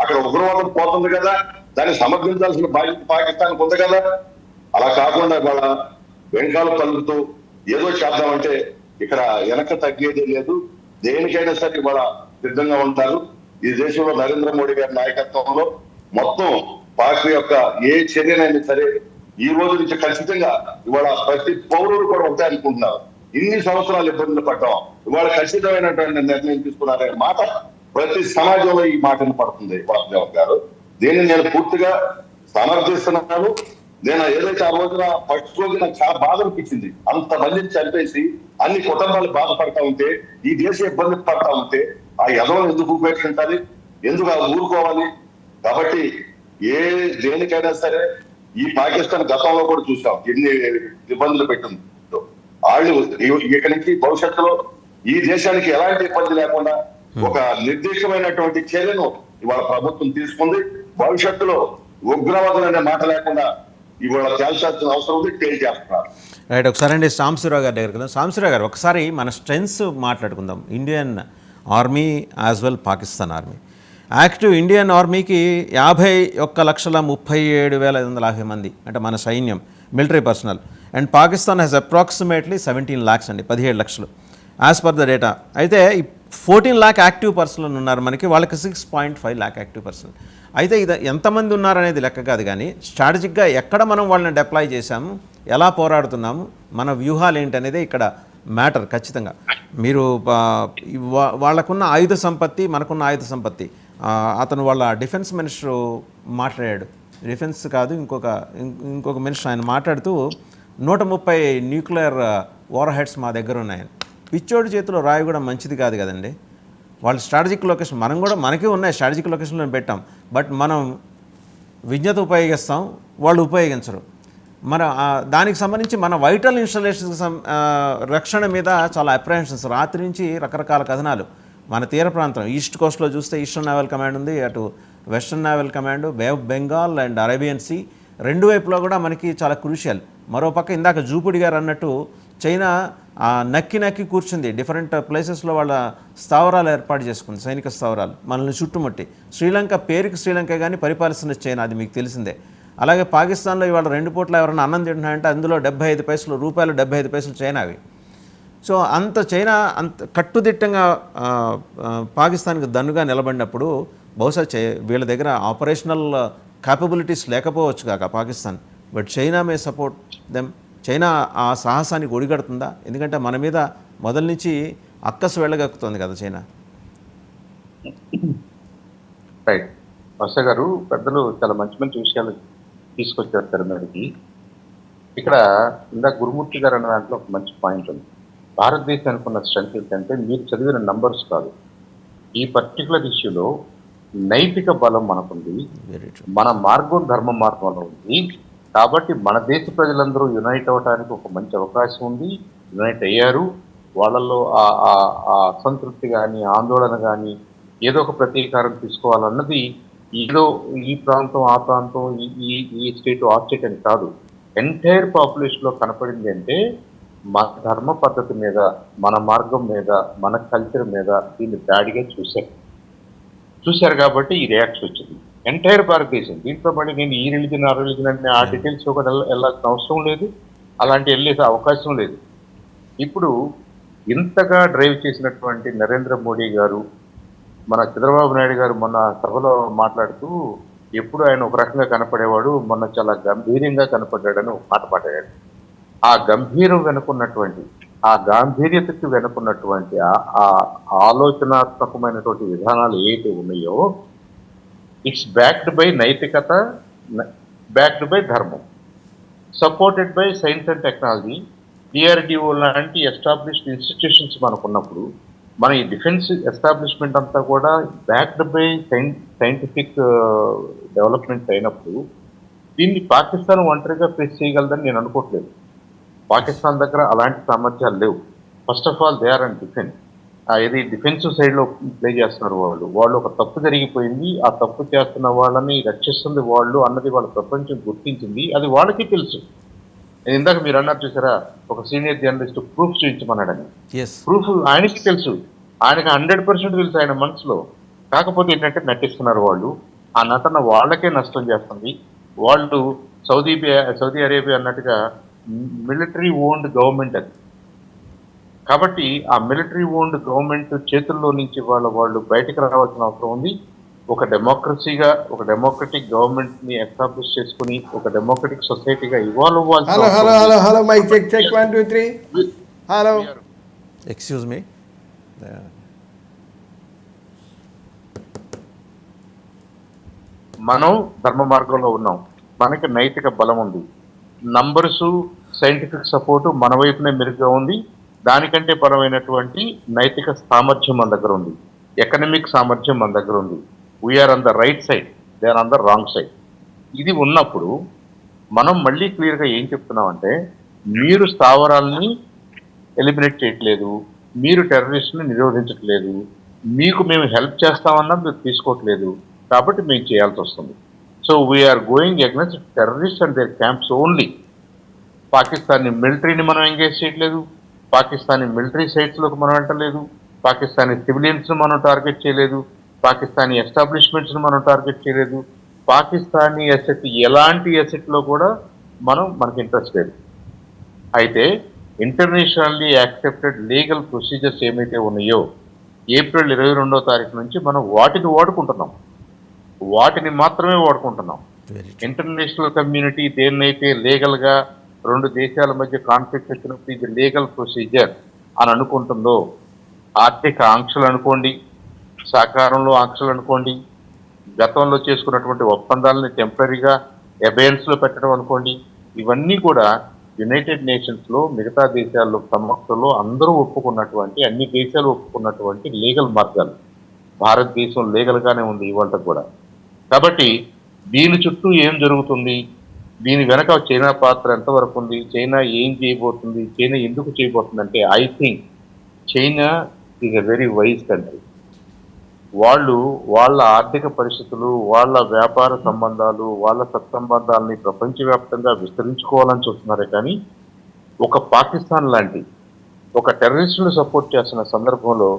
అక్కడ ఉగ్రవాదం పోతుంది కదా, దాన్ని సమర్థించాల్సిన బాధ్యత పాకిస్తాన్కి ఉంది కదా. అలా కాకుండా వాళ్ళ వెంకాలు పలుకుతూ ఏదో చేద్దామంటే ఇక్కడ వెనక తగ్గేదే లేదు. దేనికైనా సరే వాళ్ళ సిద్ధంగా ఉంటారు. ఈ దేశంలో నరేంద్ర మోడీ గారి నాయకత్వంలో మొత్తం పార్టీ యొక్క ఏ చర్యనైనా సరే ఈ రోజు నుంచి ఖచ్చితంగా ఇవాళ ప్రతి పౌరుడు కూడా ఉంటాయి అనుకుంటున్నారు. ఇన్ని సంవత్సరాలు ఇబ్బందులు పడ్డాం, ఇవాళ ఖచ్చితమైనటువంటి నిర్ణయం తీసుకున్నారనే మాట ప్రతి సమాజంలో ఈ మాటను పడుతుంది వాసుదేవ్ గారు. దీన్ని నేను పూర్తిగా సమర్థిస్తున్నాను. నేను ఏదైతే ఆ రోజున ఫస్ట్ రోజు నాకు చాలా బాధ అనిపించింది. అంతమందిని చంపేసి అన్ని కుటుంబాలు బాధపడతా ఉంటే, ఈ దేశం ఇబ్బంది పడతా ఉంటే ఆ యదవను ఎందుకు ఉపేక్షించాలి, ఎందుకు ఊరుకోవాలి? కాబట్టి దేనికైనా సరే ఈ పాకిస్తాన్ గతంలో కూడా చూసాం ఎన్ని ఇబ్బందులు పెట్టింది. వాళ్ళు ఇక్కడి నుంచి భవిష్యత్తులో ఈ దేశానికి ఎలాంటి ఇబ్బంది లేకుండా ఒక నిర్దిష్టమైనటువంటి చర్యను ఇవాళ ప్రభుత్వం తీసుకుంది. భవిష్యత్తులో ఉగ్రవాదులు అనే మాట లేకుండా ఇవాళ తేల్చాల్సిన అవసరం ఉంది, తేల్చేస్తున్నారు. రైట్, ఒకసారి అండి సాంబశివరావు గారి దగ్గరికి వెళ్దాం. సాంబశివరావు గారు, ఒకసారి మన స్ట్రెంగ్స్ మాట్లాడుకుందాం. Indian army as well Pakistan army. Active Indian ఆర్మీకి 51,37,550 మంది అంటే మన సైన్యం, military personal. And Pakistan has approximately 17 lakhs అండి, 17 లక్షలు యాజ్ పర్ ద డేటా. అయితే 14 lakh యాక్టివ్ పర్సనల్ ఉన్నారు మనకి, వాళ్ళకి 6.5 lakh యాక్టివ్ పర్సనల్. అయితే ఇది ఎంతమంది ఉన్నారనేది లెక్క కాదు, కానీ స్ట్రాటజిక్గా ఎక్కడ మనం వాళ్ళని డిప్లాయ్ చేశాము, ఎలా పోరాడుతున్నాము, మన వ్యూహాలు ఏంటి అనేది ఇక్కడ మ్యాటర్. ఖచ్చితంగా మీరు వాళ్ళకున్న ఆయుధ సంపత్తి, మనకున్న ఆయుధ సంపత్తి. అతను వాళ్ళ డిఫెన్స్ మినిస్టర్ మాట్లాడాడు, డిఫెన్స్ కాదు ఇంకొక మినిస్టర్, ఆయన మాట్లాడుతూ 130 న్యూక్లియర్ వార్ హెడ్స్ మా దగ్గర ఉన్నాయని. పిచ్చోడి చేతిలో రాయి కూడా మంచిది కాదు కదండి. వాళ్ళు స్ట్రాటజిక్ లొకేషన్, మనం కూడా మనకే ఉన్నాయి, స్ట్రాటజిక్ లొకేషన్లో పెట్టాం. బట్ మనం విజ్ఞత ఉపయోగిస్తాం, వాళ్ళు ఉపయోగించరు. మన దానికి సంబంధించి మన వైటల్ ఇన్స్టాలేషన్స్ రక్షణ మీద చాలా అప్రహెన్షన్స్. రాత్రి నుంచి రకరకాల కథనాలు. మన తీర ప్రాంతం ఈస్ట్ కోస్ట్లో చూస్తే ఈస్టర్న్ నేవల్ కమాండ్ ఉంది, అటు western naval command, bay of Bengal and Arabian sea, రెండు వైపులో కూడా మనకి చాలా క్రూషియల్. మరోపక్క ఇందాక జూపుడి గారు అన్నట్టు చైనా నక్కి కూర్చుంది. డిఫరెంట్ ప్లేసెస్లో వాళ్ళ స్థావరాలు ఏర్పాటు చేసుకుంది, సైనిక స్థావరాలు మనల్ని చుట్టుముట్టి. శ్రీలంక పేరుకి శ్రీలంక కానీ పరిపాలిస్తున్న చైనా, అది మీకు తెలిసిందే. అలాగే పాకిస్తాన్లో ఇవాళ 2 పూట్ల ఎవరైనా అన్నం తింటున్నారంటే అందులో 75 పైసలు రూపాయలు, 75 పైసలు చైనావి. సో అంత చైనా అంత కట్టుదిట్టంగా పాకిస్తాన్కి దన్నుగా నిలబడినప్పుడు బహుశా వీళ్ళ దగ్గర ఆపరేషనల్ క్యాపబిలిటీస్ లేకపోవచ్చు కాక Pakistan, but China May support them. China ఆ సాహసానికి ఒడిగడుతుందా? ఎందుకంటే మన మీద మొదల నుంచి అక్కసు వెళ్ళగక్కుతుంది కదా చైనా. రైట్ వర్ష గారు, పెద్దలు చాలా మంచి మంచి విషయాలు తీసుకొచ్చారు తెర మీదకి. ఇక్కడ ఇందాక గురుమూర్తి గారు అన్న దాంట్లో ఒక మంచి పాయింట్ ఉంది. భారతదేశానికి ఉన్న స్ట్రెంత్ ఏంటంటే మీరు చదివిన నంబర్స్ కాదు, ఈ పర్టికులర్ ఇష్యూలో నైతిక బలం మనకుంది, మన మార్గం ధర్మ మార్గంలో ఉంది. కాబట్టి మన దేశ ప్రజలందరూ యునైట్ అవ్వడానికి ఒక మంచి అవకాశం ఉంది. యునైట్ అయ్యారు. వాళ్ళల్లో ఆ అసంతృప్తి కానీ, ఆందోళన కానీ, ఏదో ఒక ప్రతీకారం తీసుకోవాలన్నది ఏదో ఈ ప్రాంతం ఆ ప్రాంతం, ఈ స్టేట్ ఆ స్టేట్ అని కాదు, ఎంటైర్ పాపులేషన్లో కనపడింది. అంటే మన ధర్మ పద్ధతి మీద, మన మార్గం మీద, మన కల్చర్ మీద దీన్ని దాడిగా చూశారు కాబట్టి ఈ రియాక్షన్ వచ్చింది ఎంటైర్ భారతదేశం. దీంట్లో మళ్ళీ నేను ఈ రిలీజన్ ఆ రిలీజన్ అంటే ఆ డీటెయిల్స్ కూడా వెళ్ళాల్సిన అవసరం లేదు, అలాంటి వెళ్ళే అవకాశం లేదు. ఇప్పుడు ఇంతగా డ్రైవ్ చేసినటువంటి నరేంద్ర మోడీ గారు, మన చంద్రబాబు నాయుడు గారు మొన్న సభలో మాట్లాడుతూ ఎప్పుడు ఆయన ఒక రకంగా కనపడేవాడు, మొన్న చాలా గంభీర్యంగా కనపడ్డాడని ఒక మాట మాట్లాడాడు. ఆ గంభీరం వెనుకున్నటువంటి, ఆ గాంభీర్యతకి వెనుకున్నటువంటి ఆ ఆలోచనాత్మకమైనటువంటి విధానాలు ఏవైతే ఉన్నాయో, ఇట్స్ బ్యాక్డ్ బై నైతికత, బ్యాక్డ్ బై ధర్మం, supported by science and technology. DRDO లాంటి ఎస్టాబ్లిష్డ్ ఇన్స్టిట్యూషన్స్ మనకున్నప్పుడు, మన ఈ డిఫెన్స్ ఎస్టాబ్లిష్మెంట్ అంతా కూడా బ్యాక్డ్ బై సైంటిఫిక్ డెవలప్మెంట్ అయినప్పుడు దీన్ని పాకిస్తాన్ ఒంటరిగా ఫేస్ చేయగలదని నేను అనుకోవట్లేదు. పాకిస్తాన్ దగ్గర అలాంటి సామర్థ్యాలు లేవు. First of all they are and defence. ఇది డిఫెన్సివ్ సైడ్లో ప్లే చేస్తున్నారు వాళ్ళు ఒక తప్పు జరిగిపోయింది, ఆ తప్పు చేస్తున్న వాళ్ళని రక్షిస్తుంది వాళ్ళు అన్నది వాళ్ళ ప్రపంచం గుర్తించింది, అది వాళ్ళకి తెలుసు. ఇందాక మీరు అన్నారు చూసారా, ఒక సీనియర్ జర్నలిస్ట్ ప్రూఫ్ చూపించమన్నాడని. ప్రూఫ్ ఆయనకి తెలుసు, ఆయనకి 100% తెలుసు ఆయన మనసులో. కాకపోతే ఏంటంటే నటిస్తున్నారు వాళ్ళు. ఆ నటన వాళ్ళకే నష్టం చేస్తుంది. వాళ్ళు సౌదీ అరేబియా అన్నట్టుగా మిలిటరీ ఓన్డ్ గవర్నమెంట్ అది. కాబట్టి ఆ మిలిటరీ ఓన్డ్ గవర్నమెంట్ చేతుల్లో నుంచి వాళ్ళు బయటకు రావాల్సిన అవసరం ఉంది. ఒక డెమోక్రసీగా, ఒక డెమోక్రటిక్ గవర్నమెంట్ ని ఎస్టాబ్లిష్ చేసుకుని ఒక డెమోక్రటిక్ సొసైటీగా ఇవాల్వ్ అవ్వాల్సిన. Hello mic check 1 2 3. Hello, excuse me. మనం ధర్మ మార్గంలో ఉన్నాం, మనకి నైతిక బలం ఉంది, నంబర్స్ సైంటిఫిక్ సపోర్టు మన వైపునే మెరుగ్గా ఉంది. దానికంటే బలమైనటువంటి నైతిక సామర్థ్యం మన దగ్గర ఉంది, ఎకనమిక్ సామర్థ్యం మన దగ్గర ఉంది. We are on the right side, they are on the wrong side. ఇది ఉన్నప్పుడు మనం మళ్ళీ క్లియర్గా ఏం చెప్తున్నామంటే, మీరు స్థావరాలని ఎలిమినేట్ చేయట్లేదు, మీరు టెర్రరిస్ట్ని నిరోధించట్లేదు, మీకు మేము హెల్ప్ చేస్తామన్నా మీరు తీసుకోవట్లేదు, కాబట్టి మేము చేయాల్సి వస్తుంది. So we're going against terrorist and their camps only. Pakistani మిలిటరీని మనం ఎంగేజ్ చేయట్లేదు, పాకిస్తానీ మిలిటరీ సైట్స్లోకి మనం వెళ్ళలేదు, పాకిస్తానీ సివిలియన్స్ను మనం టార్గెట్ చేయలేదు, పాకిస్తానీ ఎస్టాబ్లిష్మెంట్స్ను మనం టార్గెట్ చేయలేదు, పాకిస్తానీ అసెట్ ఎలాంటి అసెట్లో కూడా మనకి ఇంట్రెస్ట్ లేదు. అయితే ఇంటర్నేషనల్లీ యాక్సెప్టెడ్ లీగల్ ప్రొసీజర్స్ ఏమైతే ఉన్నాయో ఏప్రిల్ 22వ తారీఖు నుంచి మనం వాటిని వాడుకుంటున్నాం, వాటిని మాత్రమే వాడుకుంటున్నాం. ఇంటర్నేషనల్ కమ్యూనిటీ దేన్నైతే లీగల్గా 2 దేశాల మధ్య కాన్ఫ్లిక్ట్ వచ్చినప్పుడు ఇది లీగల్ ప్రొసీజర్ అని అనుకుంటుందో, ఆర్థిక ఆంక్షలు అనుకోండి, సహకారంలో ఆంక్షలు అనుకోండి, గతంలో చేసుకున్నటువంటి ఒప్పందాలని టెంపరీగా అబెయన్స్లో పెట్టడం అనుకోండి, ఇవన్నీ కూడా యునైటెడ్ నేషన్స్లో మిగతా దేశాల్లో సమక్షంలో అందరూ ఒప్పుకున్నటువంటి, అన్ని దేశాలు ఒప్పుకున్నటువంటి లీగల్ మార్గాలు. భారతదేశం లీగల్గానే ఉంది ఇవాళ కూడా. కాబట్టి దీని చుట్టూ ఏం జరుగుతుంది, దీని వెనక చైనా పాత్ర ఎంతవరకు ఉంది, చైనా ఏం చేయబోతుంది, చైనా ఎందుకు చేయబోతుంది అంటే I think China is a very wise country. వాళ్ళు వాళ్ళ ఆర్థిక పరిస్థితులు, వాళ్ళ వ్యాపార సంబంధాలు, వాళ్ళ సత్సంబంధాలని ప్రపంచవ్యాప్తంగా విస్తరించుకోవాలని చూస్తున్నారే కానీ ఒక పాకిస్తాన్ లాంటి ఒక టెర్రరిస్టులు సపోర్ట్ చేస్తున్న సందర్భంలో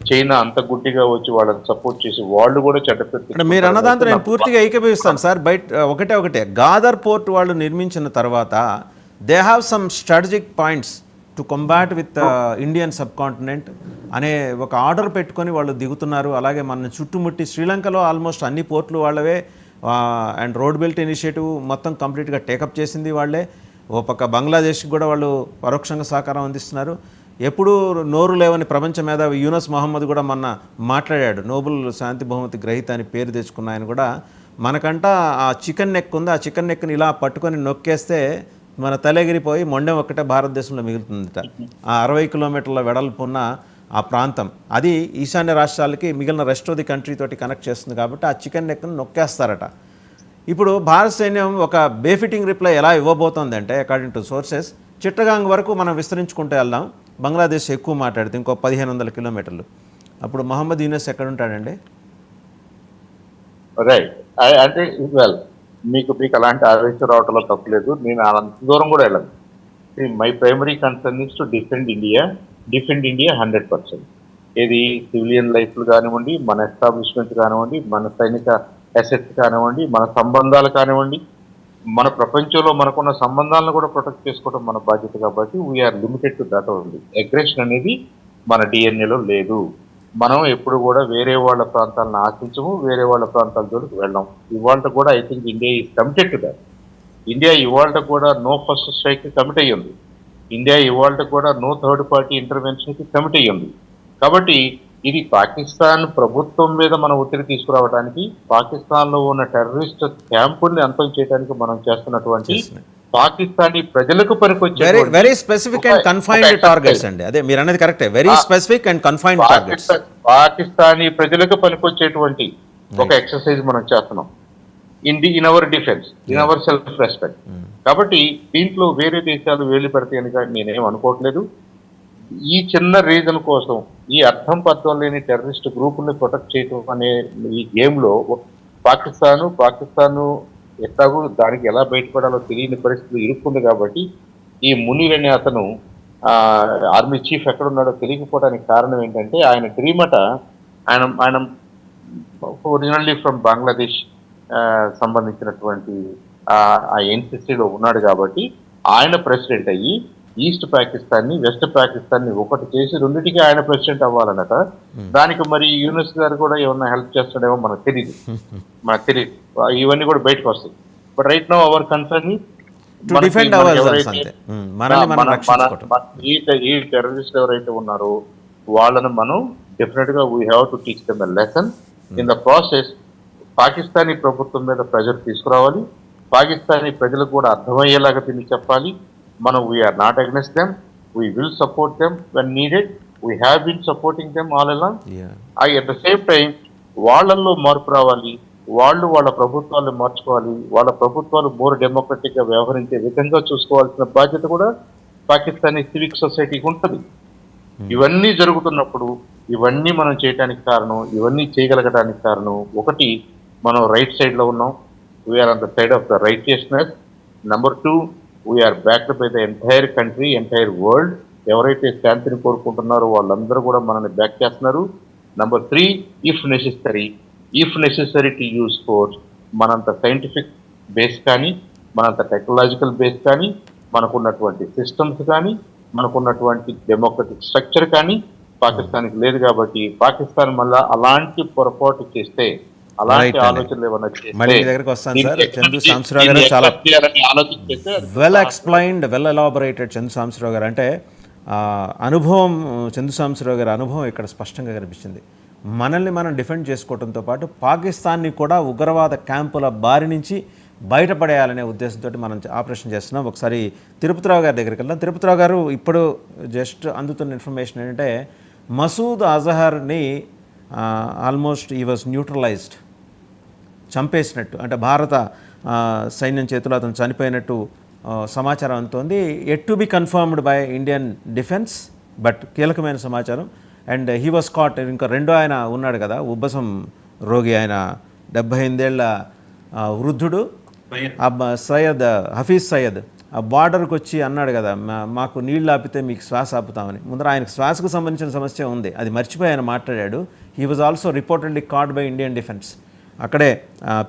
చైనా అంత గుడ్డిగా వచ్చి వాళ్ళని సపోర్ట్ చేసి వాళ్ళు కూడా అంటే మీరు అన్నదాంతో నేను పూర్తిగా ఏకీభవిస్తాను సార్. బయట ఒకటే గాదర్ పోర్ట్ వాళ్ళు నిర్మించిన తర్వాత they have some strategic points to combat with Indian sub continent అనే ఒక ఆర్డర్ పెట్టుకొని వాళ్ళు దిగుతున్నారు. అలాగే మన చుట్టుముట్టి శ్రీలంకలో ఆల్మోస్ట్ అన్ని పోర్ట్లు వాళ్ళవే, అండ్ రోడ్ బెల్ట్ ఇనిషియేటివ్ మొత్తం కంప్లీట్గా టేకప్ చేసింది వాళ్ళే. ఓ పక్క బంగ్లాదేశ్కి కూడా వాళ్ళు పరోక్షంగా సహకారం అందిస్తున్నారు. ఎప్పుడూ నోరు లేవని ప్రపంచ మేధావి యూనస్ మహమ్మద్ కూడా మొన్న మాట్లాడాడు. నోబెల్ శాంతి బహుమతి గ్రహీత అని పేరు తెచ్చుకున్న ఆయన కూడా మనకంట ఆ చికెన్ నెక్ ఉంది, ఆ చికెన్ నెక్ని ఇలా పట్టుకొని నొక్కేస్తే మన తలెగిరిపోయి మొండెం ఒక్కటే భారతదేశంలో మిగులుతుందట. ఆ 60 కిలోమీటర్ల వెడల్పు ఉన్న ఆ ప్రాంతం అది ఈశాన్య రాష్ట్రాలకి మిగిలిన రెస్ట్ ఆఫ్ ది కంట్రీ తోటి కనెక్ట్ చేస్తుంది కాబట్టి ఆ చికెన్ నెక్ను నొక్కేస్తారట. ఇప్పుడు భారత సైన్యం ఒక బేఫిటింగ్ రిప్లై ఎలా ఇవ్వబోతోందంటే అకార్డింగ్ టు సోర్సెస్ చిట్టగాంగ్ వరకు మనం విస్తరించుకుంటూ వెళ్దాం, బంగ్లాదేశ్ ఎక్కువ మాట్లాడితే ఇంకో 1500 కిలోమీటర్లు. అప్పుడు మహమ్మద్ యూనస్ ఎక్కడ ఉంటాడండి? రైట్. అంటే వెల్ మీకు అలాంటి ఆవేశం రావటంలో తప్పలేదు. నేను అంత దూరం కూడా వెళ్ళను. My primary concern is to defend India 100%. ఏది సివిలియన్ లైఫ్లు కానివ్వండి, మన ఎస్టాబ్లిష్మెంట్ కానివ్వండి, మన సైనిక అసెట్స్ కానివ్వండి, మన సంబంధాలు కానివ్వండి, మన ప్రపంచంలో మనకున్న సంబంధాలను కూడా ప్రొటెక్ట్ చేసుకోవడం మన బాధ్యత. కాబట్టి we are limited to that only. Aggression అనేది మన డిఎన్ఏలో లేదు. మనం ఎప్పుడు కూడా వేరే వాళ్ళ ప్రాంతాలను ఆశించము, వేరే వాళ్ళ ప్రాంతాల జోలికి వెళ్ళాం. ఇవాళ కూడా I think India is committed to that. India ఇవాళ కూడా నో ఫస్ట్ స్ట్రైక్ కమిట్ అయ్యి ఉంది. ఇండియా ఇవాళ కూడా నో థర్డ్ పార్టీ ఇంటర్వెన్షన్కి కమిట్ అయ్యి ఉంది. కాబట్టి ఇది పాకిస్తాన్ ప్రభుత్వం మీద మనం ఒత్తిడి తీసుకురావడానికి, పాకిస్తాన్లో ఉన్న టెర్రరిస్ట్ క్యాంపుల్ని అంతం చేయడానికి మనం చేస్తున్నటువంటి పాకిస్తానీ ప్రజలకు పనికొచ్చే very specific and confined targets అండి. అదే మీరు అనేది కరెక్టే, very specific and confined targets. Pakistani ప్రజలకు పనికొచ్చేటువంటి ఒక ఎక్సర్సైజ్ మనం చేస్తున్నాం in our defence, in our self respect. కాబట్టి దీంట్లో వేరే దేశాలు వేలు పెడతాయని నేనేం అనుకోవట్లేదు. ఈ చిన్న రీజన్ కోసం ఈ అర్థం పర్థం లేని టెర్రరిస్ట్ గ్రూపుల్ని ప్రొటెక్ట్ చేయడం అనే ఈ గేమ్లో పాకిస్తాను ఎట్లాగూ దానికి ఎలా బయటపడాలో తెలియని పరిస్థితులు ఇరుక్కుంది. కాబట్టి ఈ మునీర్ అనే అతను ఆర్మీ చీఫ్ ఎక్కడున్నాడో తెలియకపోవడానికి కారణం ఏంటంటే ఆయన డ్రీమ్ అట. ఆయన ఒరిజినల్లీ ఫ్రమ్ బంగ్లాదేశ్ సంబంధించినటువంటి ఆ ఎన్సిసిలో ఉన్నాడు. కాబట్టి ఆయన ప్రెసిడెంట్ అయ్యి ఈస్ట్ పాకిస్తాన్ని వెస్ట్ పాకిస్తాన్ని ఒకటి చేసి రెండింటికి ఆయన ప్రెసిడెంట్ అవ్వాలన్నట. దానికి మరి యూనస్ గారు కూడా ఏమన్నా హెల్ప్ చేస్తాడేమో మనకు తెలియదు. ఇవన్నీ కూడా బయటకు వస్తాయి. But right now our concern ఈ టెర్రరిస్ట్ ఎవరైతే ఉన్నారో వాళ్ళను మనం డెఫినెట్ గా we have to teach them a lesson. In the process Pakistani ప్రభుత్వం మీద ప్రెజర్ తీసుకురావాలి. పాకిస్తానీ ప్రజలకు కూడా అర్థమయ్యేలాగా దీన్ని చెప్పాలి. మనం we are not against them, we will support them when needed. We have been supporting them all along. At the same time వాళ్ళల్లో మార్పు రావాలి. వాళ్ళ ప్రభుత్వాలను మార్చుకోవాలి. వాళ్ళ ప్రభుత్వాలు మోర్ డెమోక్రటిక్ గా వ్యవహరించే విధంగా చూసుకోవాల్సిన బాధ్యత కూడా పాకిస్తానీ సివిక్ సొసైటీకి ఉంటుంది. ఇవన్నీ జరుగుతున్నప్పుడు ఇవన్నీ మనం చేయడానికి కారణం, ఇవన్నీ చేయగలగడానికి కారణం ఒకటి, మనం రైట్ సైడ్ లో ఉన్నాం. We're on the side of the righteousness. Number 2, we're backed by the entire country, entire world. ఎవరైతే శాంతిని కోరుకుంటున్నారో వాళ్ళందరూ కూడా మనల్ని బ్యాక్ చేస్తున్నారు. Number 3, if necessary to use force. మనంత సైంటిఫిక్ బేస్ కానీ, మనంత టెక్నాలజికల్ బేస్ కానీ, మనకున్నటువంటి సిస్టమ్స్ కానీ, మనకున్నటువంటి డెమోక్రటిక్ స్ట్రక్చర్ కానీ పాకిస్తాన్కి లేదు. కాబట్టి పాకిస్తాన్ మళ్ళా అలాంటి పొరపాటు చేస్తే, అలాంటి ఆలోచనలు ఏమన్నా well explained, well elaborated Chandu Sambasivarao గారు. అంటే అనుభవం, చందు సాంబశివరావు గారి అనుభవం ఇక్కడ స్పష్టంగా కనిపించింది. మనల్ని మనం డిఫెండ్ చేసుకోవడంతో పాటు పాకిస్తాన్ని కూడా ఉగ్రవాద క్యాంపుల బారి నుంచి బయటపడేయాలనే ఉద్దేశంతో మనం ఆపరేషన్ చేస్తున్నాం. ఒకసారి తిరుపతిరావు గారి దగ్గరికి వెళ్దాం. తిరుపతిరావు గారు, ఇప్పుడు జస్ట్ అందుతున్న ఇన్ఫర్మేషన్ ఏంటంటే మసూద్ అజహర్ని ఆల్మోస్ట్ ఈ వాజ్ న్యూట్రలైజ్డ్, చంపేసినట్టు, అంటే భారత సైన్యం చేతిలో అతను చనిపోయినట్టు సమాచారం అందుతోంది. Yet to be confirmed by Indian defence, but కీలకమైన సమాచారం. And he was caught. ఇంకా రెండో ఆయన ఉన్నాడు కదా, ఉబ్బసం రోగి, ఆయన 78 ఏళ్ల వృద్ధుడు సయ్యద్, హఫీజ్ సయ్యద్, ఆ బార్డర్కి వచ్చి అన్నాడు కదా, మాకు నీళ్ళు ఆపితే మీకు శ్వాస ఆపుతామని. ముందర ఆయనకు శ్వాసకు సంబంధించిన సమస్య ఉంది, అది మర్చిపోయి ఆయన మాట్లాడాడు. He was also reportedly cot by Indian defence, అక్కడే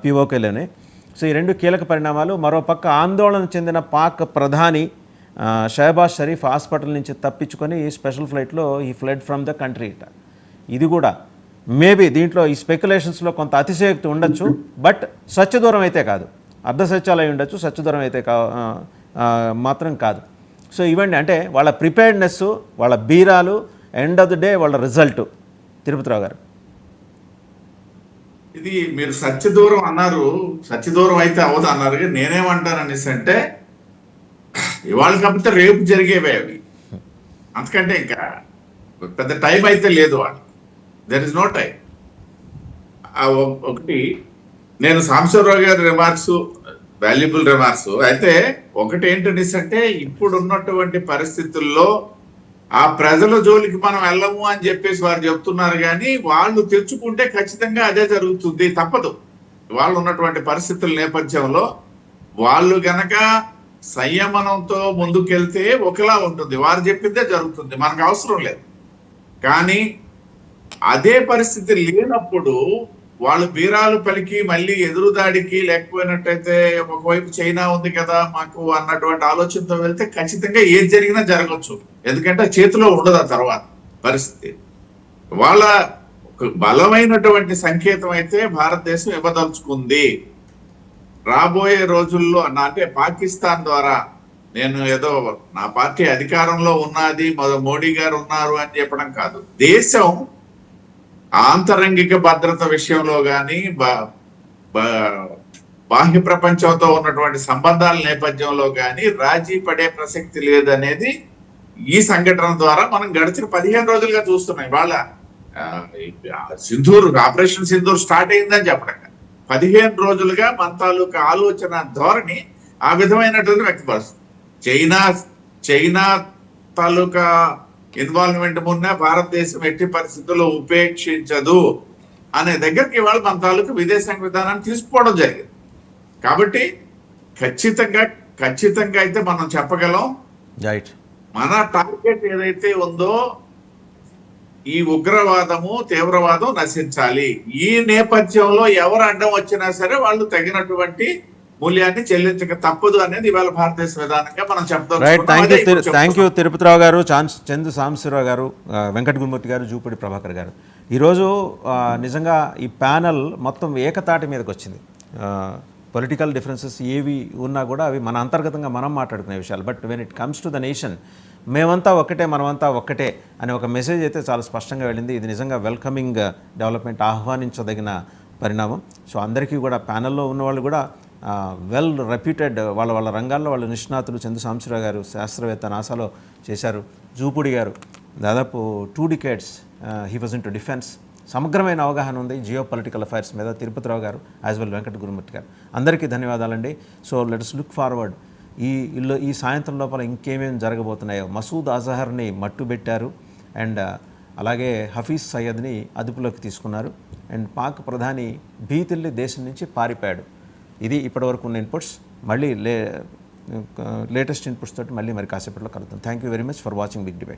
పిఓకేలోనే. సో ఈ రెండు కీలక పరిణామాలు. మరోపక్క ఆందోళన చెందిన పాక్ ప్రధాని షహబాజ్ షరీఫ్ హాస్పిటల్ నుంచి తప్పించుకొని స్పెషల్ ఫ్లైట్లో ఈ ఫ్లడ్ ఫ్రమ్ ద కంట్రీ. ఇది కూడా మేబీ దీంట్లో ఈ స్పెక్యులేషన్స్లో కొంత అతిశయోక్తి ఉండొచ్చు, బట్ సత్యదూరం అయితే కాదు. అర్ధ సత్యాలు అయి ఉండొచ్చు, సత్యదూరం అయితే మాత్రం కాదు. సో ఇవన్నీ అంటే వాళ్ళ ప్రిపేర్డ్నెస్, వాళ్ళ బీరాలు, ఎండ్ ఆఫ్ ది డే వాళ్ళ రిజల్ట్. తిరుపతిరావు గారు, ఇది మీరు సత్యదూరం అన్నారు, సత్యదూరం అయితే అవదు అన్నారు. నేనేమంటాను అనేసి అంటే, ఇవాళ కాకపోతే రేపు జరిగేవే అవి, అంతకంటే ఇంకా పెద్ద టైం అయితే లేదు వాళ్ళు. There is no time. ఒకటి నేను సాంబశివరావు గారి రిమార్క్స్ వాల్యుబుల్ రిమార్క్స్ అయితే, ఒకటి ఏంటనేసి అంటే, ఇప్పుడు ఉన్నటువంటి పరిస్థితుల్లో ఆ ప్రజల జోలికి మనం వెళ్ళము అని చెప్పేసి వారు చెప్తున్నారు. కానీ వాళ్ళు తెచ్చుకుంటే ఖచ్చితంగా అదే జరుగుతుంది, తప్పదు. వాళ్ళు ఉన్నటువంటి పరిస్థితుల నేపథ్యంలో వాళ్ళు గనక సంయమనంతో ముందుకెళ్తే ఒకలా ఉంటుంది, వారు చెప్పిందే జరుగుతుంది, మనకు అవసరం లేదు. కానీ అదే పరిస్థితి లేనప్పుడు వాళ్ళు బీరాలు పలికి మళ్ళీ ఎదురుదాడికి, లేకపోయినట్టయితే ఒకవైపు చైనా ఉంది కదా మాకు అన్నటువంటి ఆలోచనతో వెళ్తే ఖచ్చితంగా ఏది జరిగినా జరగవచ్చు. ఎందుకంటే చేతిలో ఉండదు ఆ తర్వాత పరిస్థితి. వాళ్ళ బలమైనటువంటి సంకేతం అయితే భారతదేశం ఇవ్వదలుచుకుంది. రాబోయే రోజుల్లో అంటే పాకిస్తాన్ ద్వారా, నేను ఏదో నా పార్టీ అధికారంలో ఉన్నది, మోడీ గారు ఉన్నారు అని చెప్పడం కాదు, దేశం ఆంతరంగిక భద్రత విషయంలో కానీ బాహ్య ప్రపంచంతో ఉన్నటువంటి సంబంధాల నేపథ్యంలో కానీ రాజీ పడే ప్రసక్తి లేదనేది ఈ సంఘటన ద్వారా మనం గడిచిన 15 రోజులుగా చూస్తున్నాం. వాళ్ళ సింధూర్, ఆపరేషన్ సింధూర్ స్టార్ట్ అయిందని చెప్పడం 15 రోజులుగా మన తాలూకా ఆలోచన ధోరణి ఆ విధమైనటువంటి వ్యక్తపరుస్తుంది. చైనా తాలూకా ఇన్వాల్వ్మెంట్ మున్న భారతదేశం ఎట్టి పరిస్థితుల్లో ఉపేక్షించదు అనే దగ్గరికి ఇవాళ మన తాలూకా విదేశాంగ విధానాన్ని తీసుకోవడం జరిగింది. కాబట్టి ఖచ్చితంగా అయితే మనం చెప్పగలం, మన టార్గెట్ ఏదైతే ఉందో ఈ ఉగ్రవాదము, తీవ్రవాదం నశించాలి. ఈ నేపథ్యంలో ఎవరు అడ్డం వచ్చినా సరే వాళ్ళు తగినటువంటి మూల్యాన్ని చెల్లించక తప్పదు అనేది ఇవాళ భారతదేశ విధానంగా మనం చెప్తాం. థ్యాంక్ యూ తిరుపతిరావు గారు, చందు సాంబశివరావు గారు, వెంకట గురుమూర్తి గారు, జూపూడి ప్రభాకర్ గారు. ఈరోజు నిజంగా ఈ ప్యానల్ మొత్తం ఏకతాటి మీదకి వచ్చింది. పొలిటికల్ డిఫరెన్సెస్ ఏవి ఉన్నా కూడా అవి మన అంతర్గతంగా మనం మాట్లాడుకునే విషయాలు. But when it comes to the nation, మేమంతా ఒక్కటే, మనమంతా ఒక్కటే అనే ఒక మెసేజ్ అయితే చాలా స్పష్టంగా వెళ్ళింది. ఇది నిజంగా వెల్కమింగ్ డెవలప్మెంట్, ఆహ్వానించదగిన పరిణామం. సో అందరికీ కూడా ప్యానల్లో ఉన్న వాళ్ళు కూడా వెల్ రెప్యూటెడ్, వాళ్ళ రంగాల్లో వాళ్ళు నిష్ణాతులు. చందు సాంబశివరావు గారు శాస్త్రవేత్త, నాసాలో చేశారు. జూపూడి గారు దాదాపు 2 decades he was into defence, సమగ్రమైన అవగాహన ఉంది జియో పొలిటికల్ అఫైర్స్ మీద. తిరుపతిరావు గారు యాజ్ వెల్ వెంకట గురుమూర్తి గారు, అందరికీ ధన్యవాదాలండి. So let's look forward. ఈ సాయంత్రం లోపల ఇంకేమేమి జరగబోతున్నాయో. మసూద్ అజహర్ని మట్టుబెట్టారు, అండ్ అలాగే హఫీజ్ సయ్యద్ని అదుపులోకి తీసుకున్నారు, అండ్ పాక్ ప్రధాని భీతిల్లి దేశం నుంచి పారిపోయాడు. ఇది ఇప్పటివరకు ఉన్న ఇన్పుట్స్. మళ్ళీ లేటెస్ట్ ఇన్పుట్స్ తోటి మళ్ళీ మరి కాసేపట్లో కలుద్దాం. Thank you very much for watching big debate.